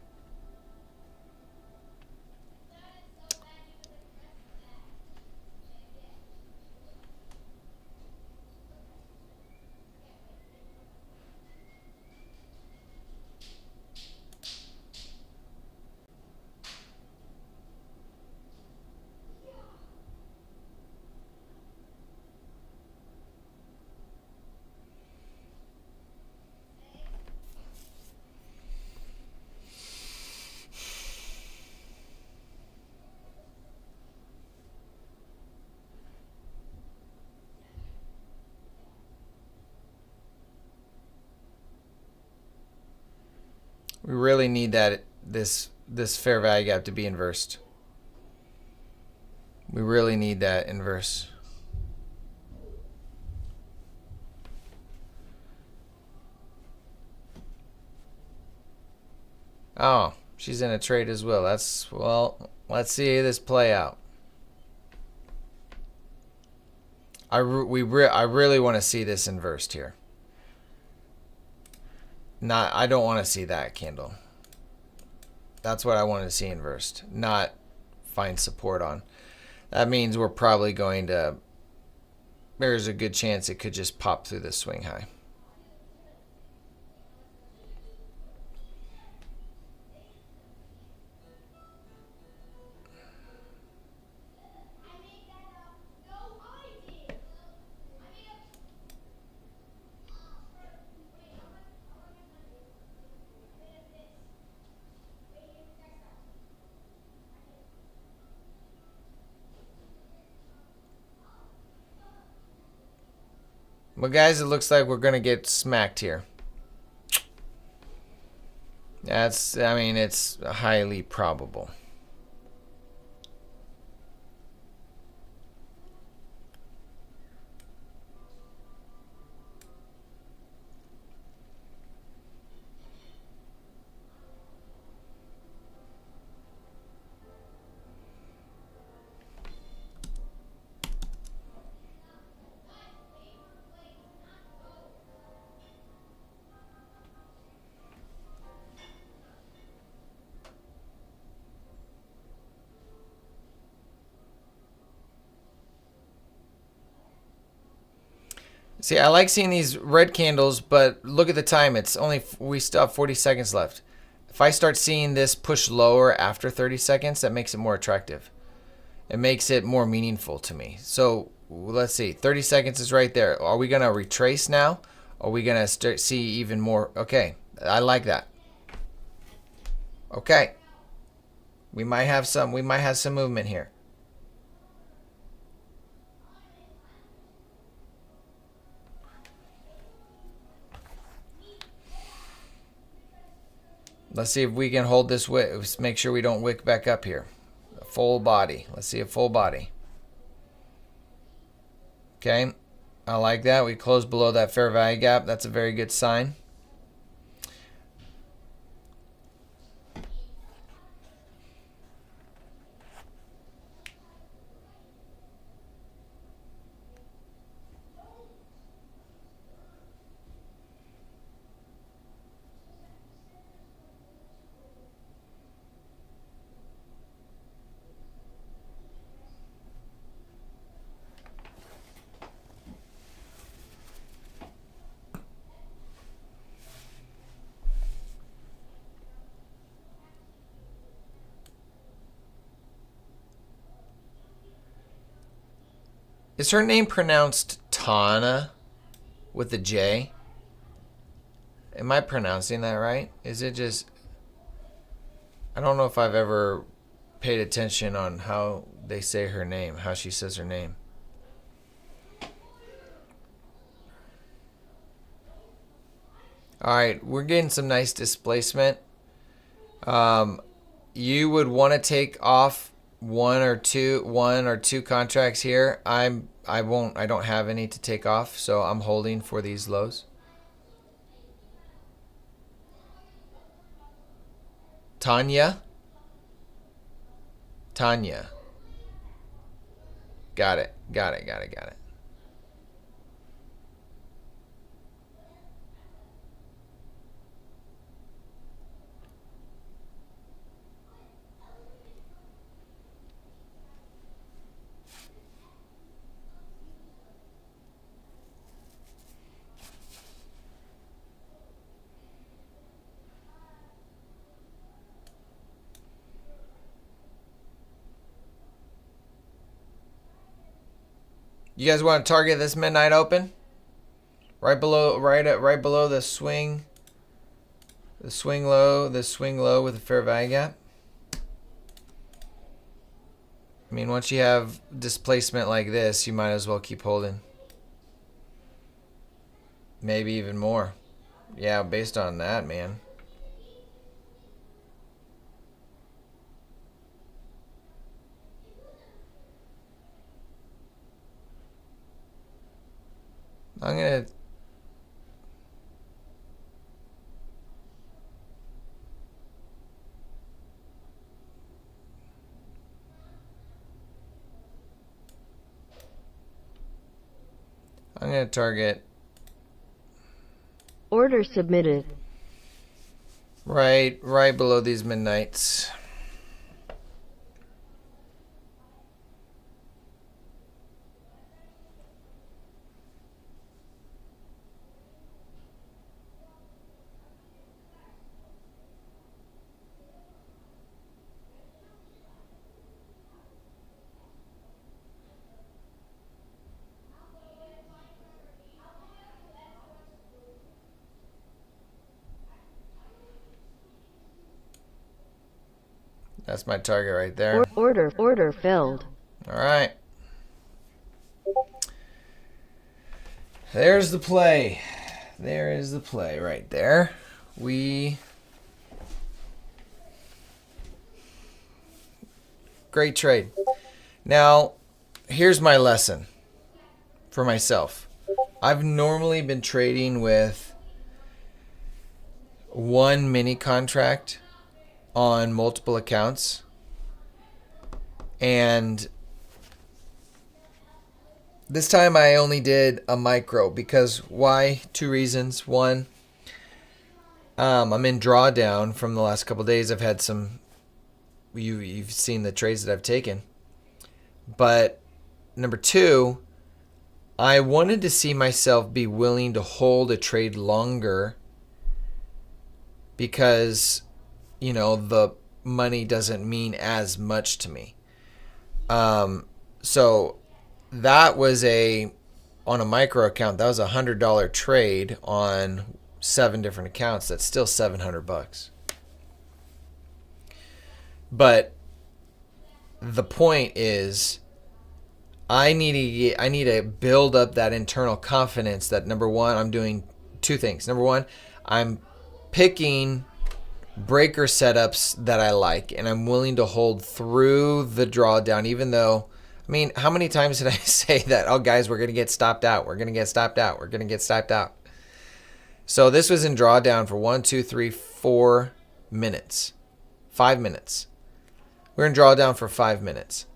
We really need that this fair value gap to be inversed. We really need that inverse. Oh, she's in a trade as well. Well, let's see this play out. I really want to see this inversed here. I don't want to see that candle. That's what I want to see inversed, not find support on. That means we're probably going to, there's a good chance it could just pop through this swing high. Well, guys, it looks like we're going to get smacked here. I mean, it's highly probable. See, I like seeing these red candles, but look at the time. We still have 40 seconds left. If I start seeing this push lower after 30 seconds, that makes it more attractive. It makes it more meaningful to me. So let's see. 30 seconds is right there. Are we going to retrace now? Are we going to see even more? Okay, I like that. Okay. We might have some movement here. Let's see if we can hold this wick. Make sure we don't wick back up here. A full body. Let's see a full body. Okay. I like that. We closed below that fair value gap. That's a very good sign. Is her name pronounced Tana with a J? Am I pronouncing that right? Is it just... I don't know if I've ever paid attention on how they say her name, how she says her name. Alright, we're getting some nice displacement. You would want to take off one or two contracts here. I don't have any to take off, so I'm holding for these lows. Tanya. Got it. You guys want to target this midnight open? Right below the swing low with a fair value gap. I mean, once you have displacement like this, you might as well keep holding. Maybe even more. Yeah, based on that, man. I'm going to target Order submitted. right below these midnights. That's my target right there. Order filled. All right. There's the play. There is the play right there. Great trade. Now, here's my lesson for myself. I've normally been trading with one mini contract on multiple accounts, and this time I only did a micro because why? Two reasons. One, I'm in drawdown from the last couple of days. I've had some, you've seen the trades that I've taken, but number two, I wanted to see myself be willing to hold a trade longer because the money doesn't mean as much to me. So that was on a micro account, that was $100 trade on 7 different accounts. That's still $700. But the point is, I need to build up that internal confidence that, number one, I'm doing two things. Number one, I'm picking breaker setups that I like, and I'm willing to hold through the drawdown, even though, how many times did I say that, oh, guys, we're going to get stopped out. We're going to get stopped out. We're going to get stopped out. So this was in drawdown for 4 minutes. 5 minutes. We're in drawdown for 5 minutes.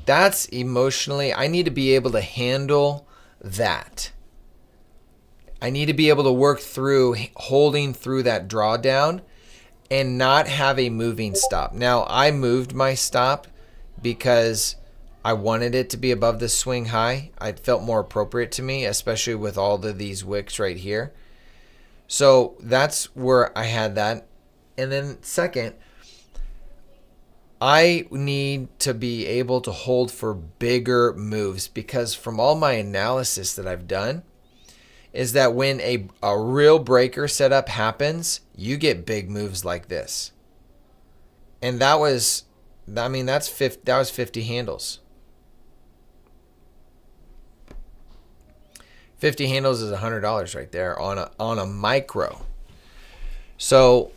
That's emotionally, I need to be able to handle that. I need to be able to work through holding through that drawdown and not have a moving stop. Now, I moved my stop because I wanted it to be above the swing high. It felt more appropriate to me, especially with all of these wicks right here. So that's where I had that. And then second, I need to be able to hold for bigger moves, because from all my analysis that I've done is that when a real breaker setup happens, you get big moves like this. And that was 50 handles. 50 handles is $100 right there on a micro. So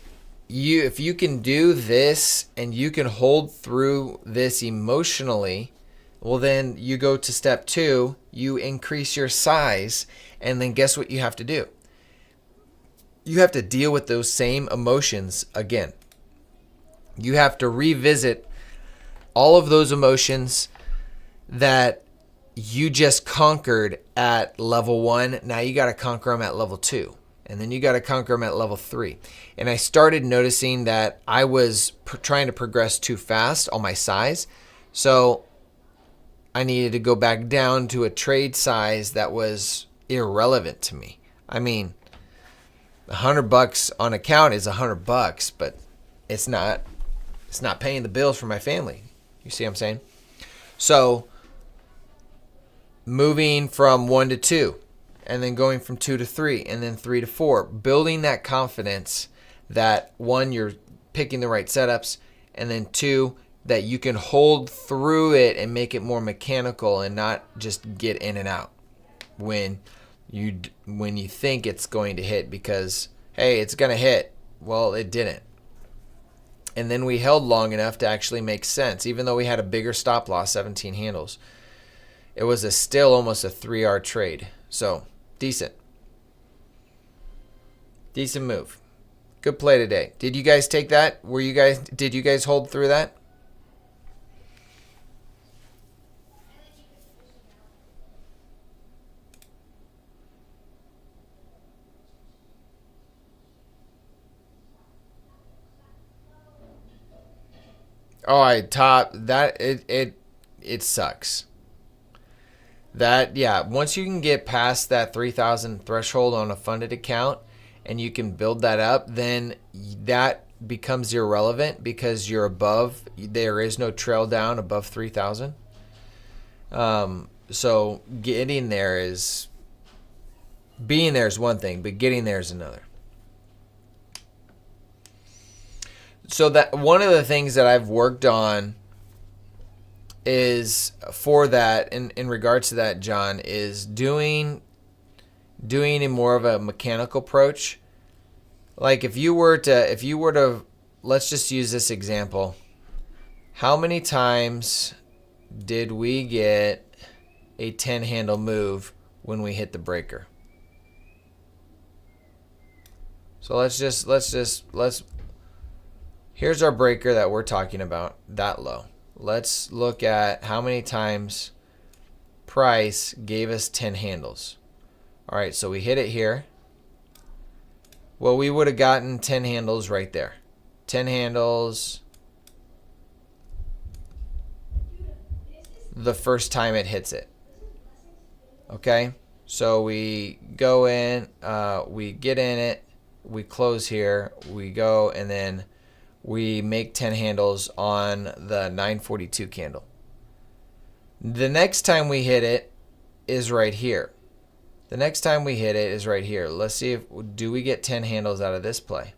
if you can do this and you can hold through this emotionally, well, then you go to step 2, you increase your size, and then guess what you have to do? You have to deal with those same emotions again. You have to revisit all of those emotions that you just conquered at level 1. Now you got to conquer them at level 2. And then you got to conquer them at level 3. And I started noticing that I was trying to progress too fast on my size. So I needed to go back down to a trade size that was irrelevant to me. $100 on account is $100, but it's not paying the bills for my family. You see what I'm saying? So moving from 1 to 2, and then going from 2 to 3, and then 3 to 4, building that confidence that 1, you're picking the right setups, and then 2, that you can hold through it and make it more mechanical and not just get in and out when you think it's going to hit, because hey, it's going to hit. Well, it didn't. And then we held long enough to actually make sense, even though we had a bigger stop loss, 17 handles. It was still almost a 3R trade. So Decent. Decent move. Good play today. Did you guys take that? Did you guys hold through that? Oh, I top that it sucks. That, yeah, once you can get past that 3,000 threshold on a funded account and you can build that up, then that becomes irrelevant because you're above, there is no trail down above 3,000. So being there is one thing, but getting there is another. So that one of the things that I've worked on is for that in regards to that, John, is doing a more of a mechanical approach. Like if you were to let's just use this example. How many times did we get a 10 handle move when we hit the breaker? So let's here's our breaker that we're talking about, that low. Let's look at how many times price gave us 10 handles. All right, so we hit it here. Well, we would have gotten 10 handles right there. 10 handles the first time it hits it. Okay, so we go in, we get in it, we close here, we go, and then we make 10 handles on the 942 candle. The next time we hit it is right here. Let's see do we get 10 handles out of this play?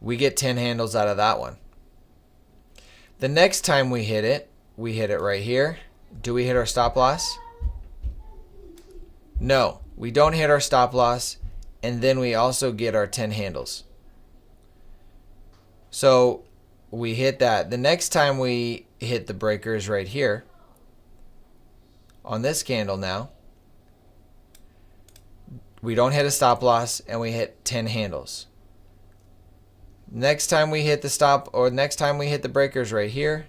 We get 10 handles out of that one. The next time we hit it right here. Do we hit our stop loss? No, we don't hit our stop loss, and then we also get our 10 handles. So we hit that. The next time we hit the breaker is right here on this candle now. We don't hit a stop loss, and we hit 10 handles. Next time we hit the breakers right here,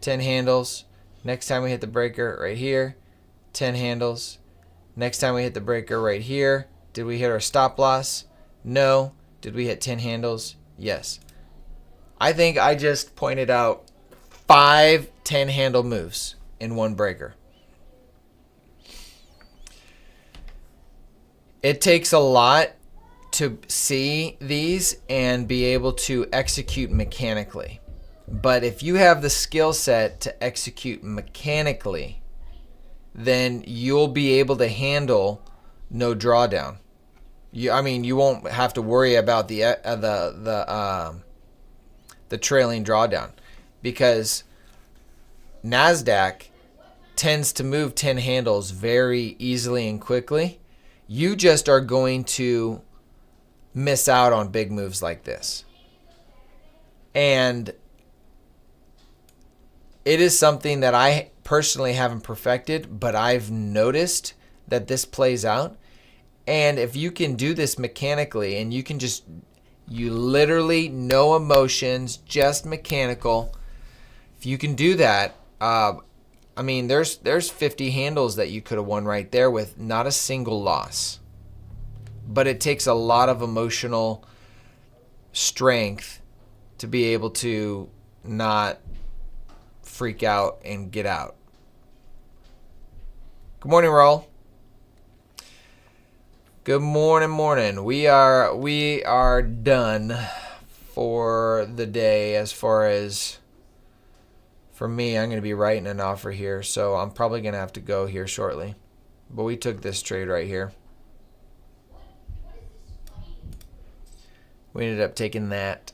10 handles. Next time we hit the breaker right here, 10 handles. Next time we hit the breaker right here, did we hit our stop loss? No. Did we hit 10 handles? Yes. I think I just pointed out 5 10 handle moves in one breaker. It takes a lot to see these and be able to execute mechanically. But if you have the skill set to execute mechanically, then you'll be able to handle no drawdown. You won't have to worry about the trailing drawdown, because NASDAQ tends to move 10 handles very easily and quickly. You just are going to miss out on big moves like this. And it is something that I personally haven't perfected, but I've noticed that this plays out. And if you can do this mechanically, and you literally no emotions, just mechanical. If you can do that, there's 50 handles that you could have won right there with not a single loss. But it takes a lot of emotional strength to be able to not freak out and get out. Good morning, Raul. Good morning. We are done for the day. As far as for me, I'm going to be writing an offer here, so I'm probably going to have to go here shortly. But we took this trade right here. We ended up taking that.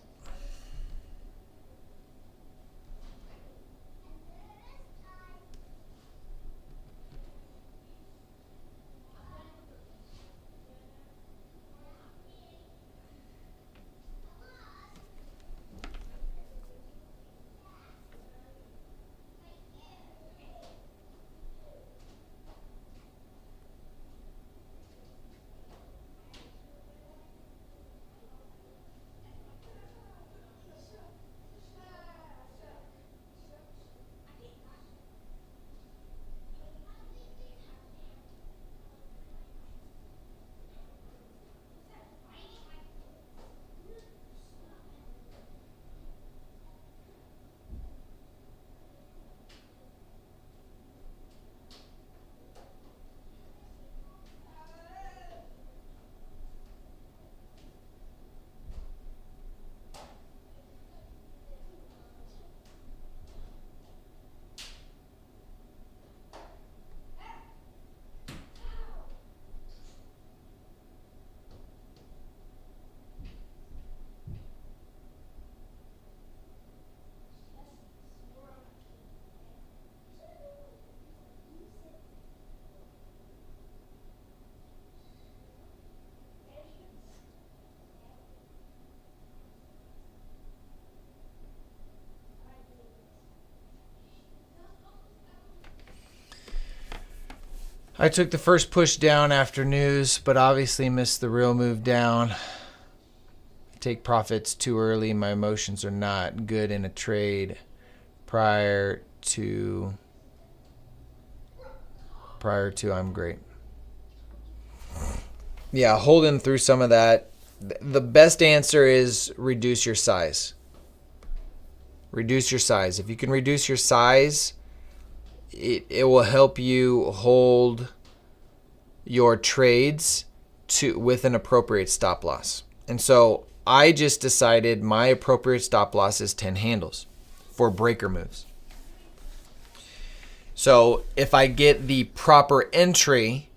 I took the first push down after news, but obviously missed the real move down. Take profits too early. My emotions are not good in a trade prior to I'm great. Yeah, holding through some of that. The best answer is reduce your size. Reduce your size. If you can reduce your size, it will help you hold your trades with an appropriate stop loss. And so I just decided my appropriate stop loss is 10 handles for breaker moves. So if I get the proper entry,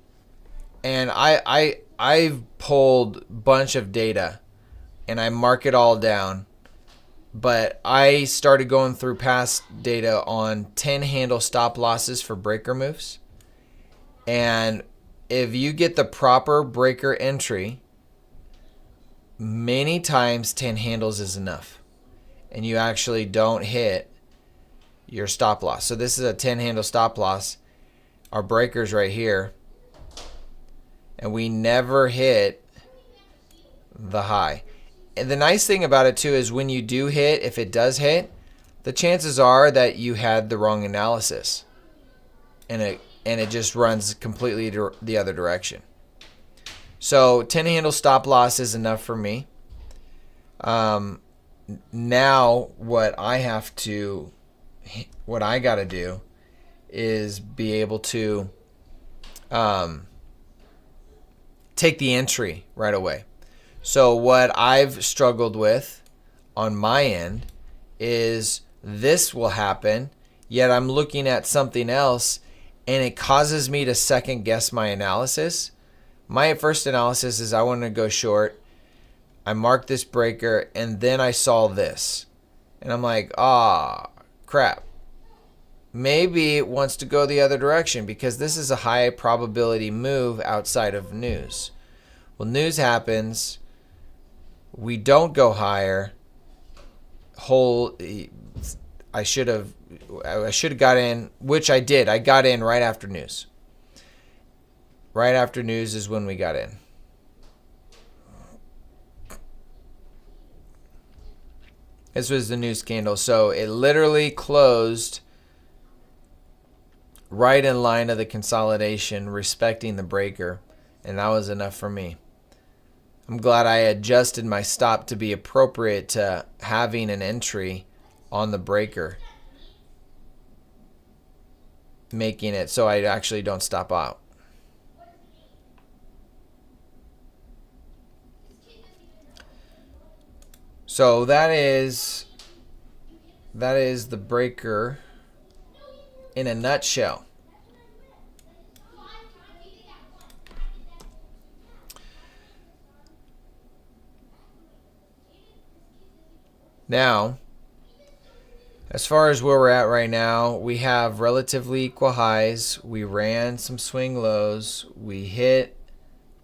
and I've pulled a bunch of data and I mark it all down, but I started going through past data on 10 handle stop losses for breaker moves. And if you get the proper breaker entry, many times 10 handles is enough and you actually don't hit your stop loss. So this is a 10 handle stop loss. Our breaker's right here. And we never hit the high. And the nice thing about it too is when you do hit, if it does hit, the chances are that you had the wrong analysis. And it just runs completely the other direction. So 10 handle stop loss is enough for me. Now what I got to do is be able to take the entry right away. So what I've struggled with on my end is this will happen, yet I'm looking at something else and it causes me to second guess my analysis. My first analysis is I want to go short. I marked this breaker and then I saw this. And I'm like, crap. Maybe it wants to go the other direction because this is a high probability move outside of news. Well, news happens. We don't go higher. I should have got in, which I did. I got in right after news. Right after news is when we got in. This was the news candle. So it literally closed right in line of the consolidation, respecting the breaker. And that was enough for me. I'm glad I adjusted my stop to be appropriate to having an entry on the breaker, making it so I actually don't stop out. So that is the breaker in a nutshell. Now, as far as where we're at right now, we have relatively equal highs. We ran some swing lows. We hit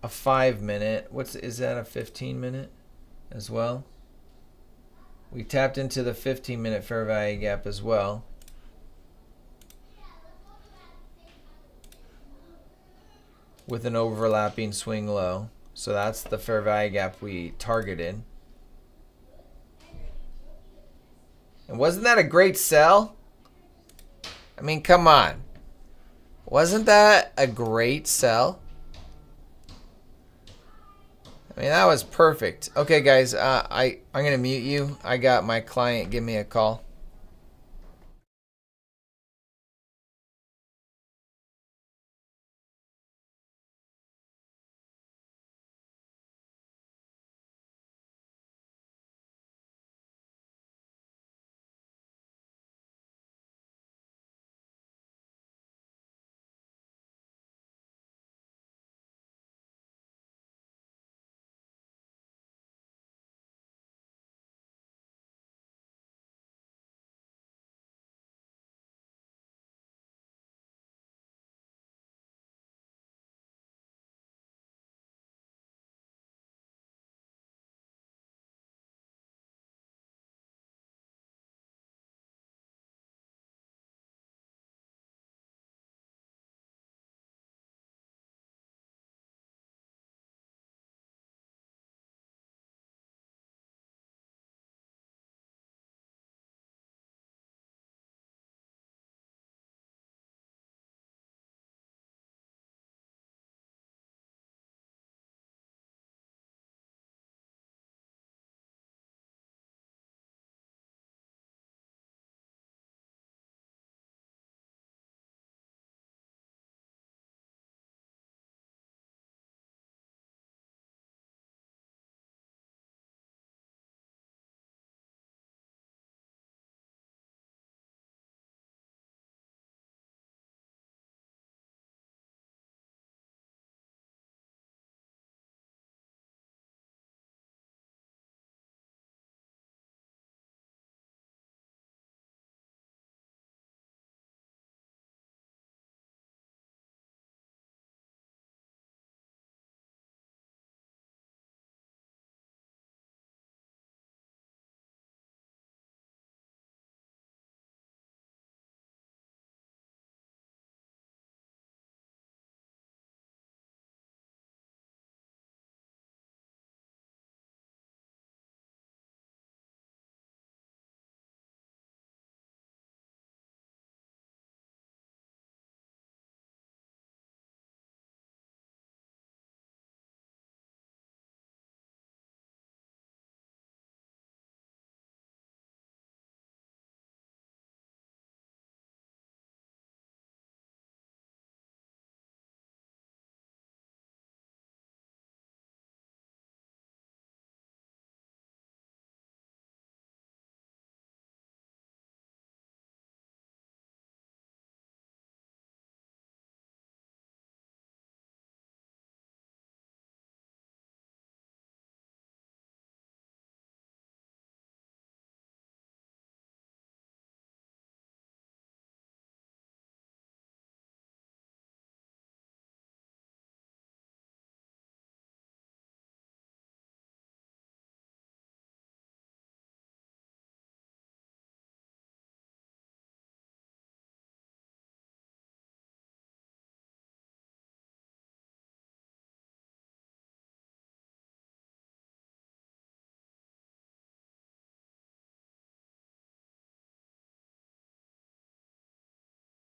a 5-minute. Is that a 15-minute as well? We tapped into the 15-minute fair value gap as well. With an overlapping swing low. So that's the fair value gap we targeted. And wasn't that a great sell? I mean, come on. Wasn't that a great sell? I mean, that was perfect. Okay, guys, I'm going to mute you. I got my client give me a call.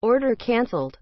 Order canceled.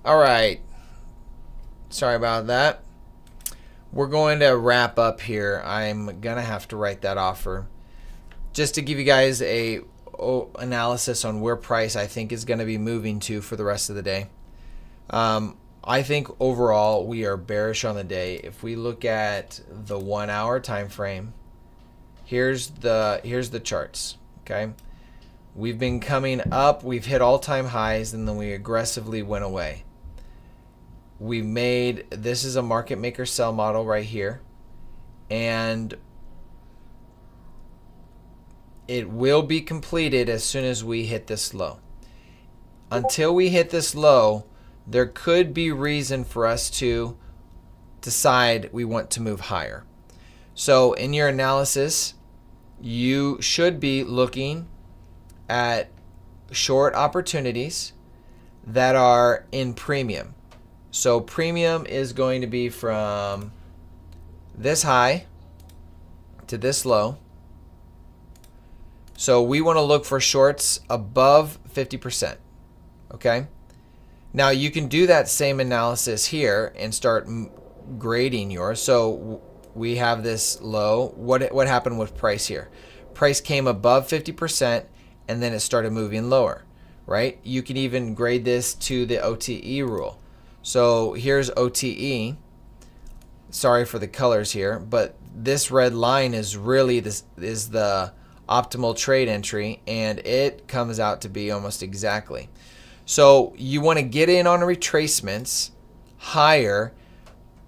All right. Sorry about that. We're going to wrap up here. I'm going to have to write that offer. Just to give you guys a analysis on where price I think is going to be moving to for the rest of the day. I think overall we are bearish on the day. If we look at the 1 hour time frame, here's the charts. Okay, we've been coming up, we've hit all-time highs, and then we aggressively went away. We made, this is a market maker sell model right here, and it will be completed as soon as we hit this low. Until we hit this low, there could be reason for us to decide we want to move higher. So in your analysis, you should be looking at short opportunities that are in premium. So premium is going to be from this high to this low. So we want to look for shorts above 50%. Okay. Now you can do that same analysis here and start grading yours. So we have this low. What happened with price here? Price came above 50% and then it started moving lower, right? You can even grade this to the OTE rule. So here's OTE. Sorry for the colors here, but this red line is really the optimal trade entry, and it comes out to be almost exactly. So you want to get in on retracements higher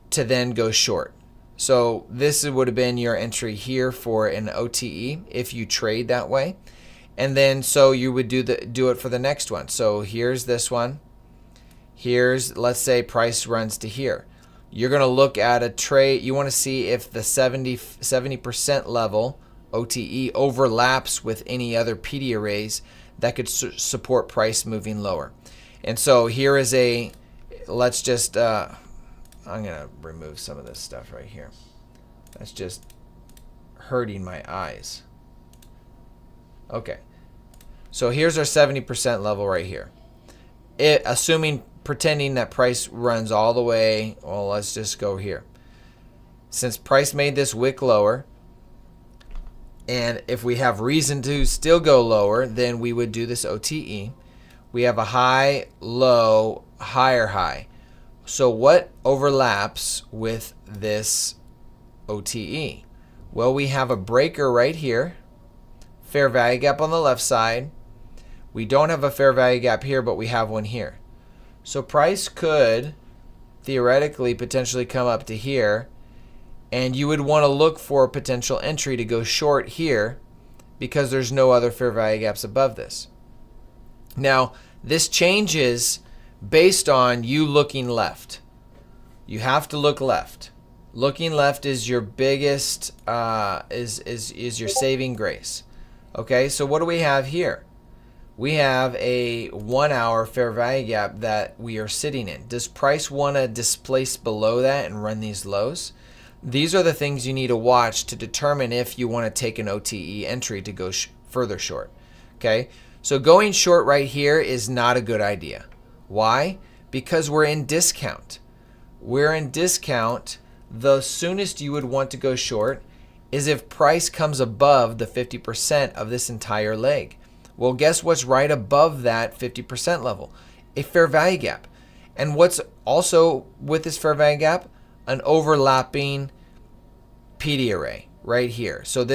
to then go short. So this would have been your entry here for an OTE if you trade that way. And then so you would do it for the next one. So here's this one. Here's, let's say price runs to here. You're going to look at a trade. You want to see if the 70% level OTE overlaps with any other PD arrays that could support price moving lower. And so here is a, let's just, I'm going to remove some of this stuff right here. That's just hurting my eyes. Okay. So here's our 70% level right here. Pretending that price runs all the way, well, let's just go here. Since price made this wick lower, and if we have reason to still go lower, then we would do this OTE. We have a high, low, higher high. So what overlaps with this OTE? Well, we have a breaker right here, fair value gap on the left side. We don't have a fair value gap here, but we have one here. So price could theoretically potentially come up to here, and you would want to look for a potential entry to go short here because there's no other fair value gaps above this. Now, this changes based on you looking left. You have to look left. Looking left is your biggest, is your saving grace. Okay, so what do we have here? We have a 1 hour fair value gap that we are sitting in. Does price want to displace below that and run these lows? These are the things you need to watch to determine if you want to take an OTE entry to go further short. Okay, so going short right here is not a good idea. Why? Because we're in discount. We're in discount. The soonest you would want to go short is if price comes above the 50% of this entire leg. Well, guess what's right above that 50% level? A fair value gap. And what's also with this fair value gap? An overlapping PD array right here. So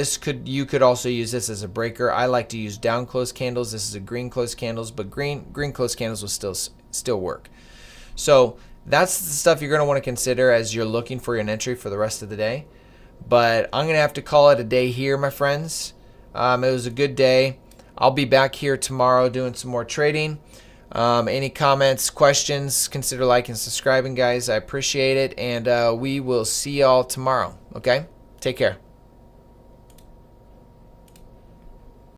you could also use this as a breaker. I like to use down close candles. This is a green close candles, but green close candles will still work. So that's the stuff you're going to want to consider as you're looking for an entry for the rest of the day. But I'm going to have to call it a day here, my friends. It was a good day. I'll be back here tomorrow doing some more trading. Any comments, questions, consider liking and subscribing, guys. I appreciate it. And we will see y'all tomorrow. Okay? Take care.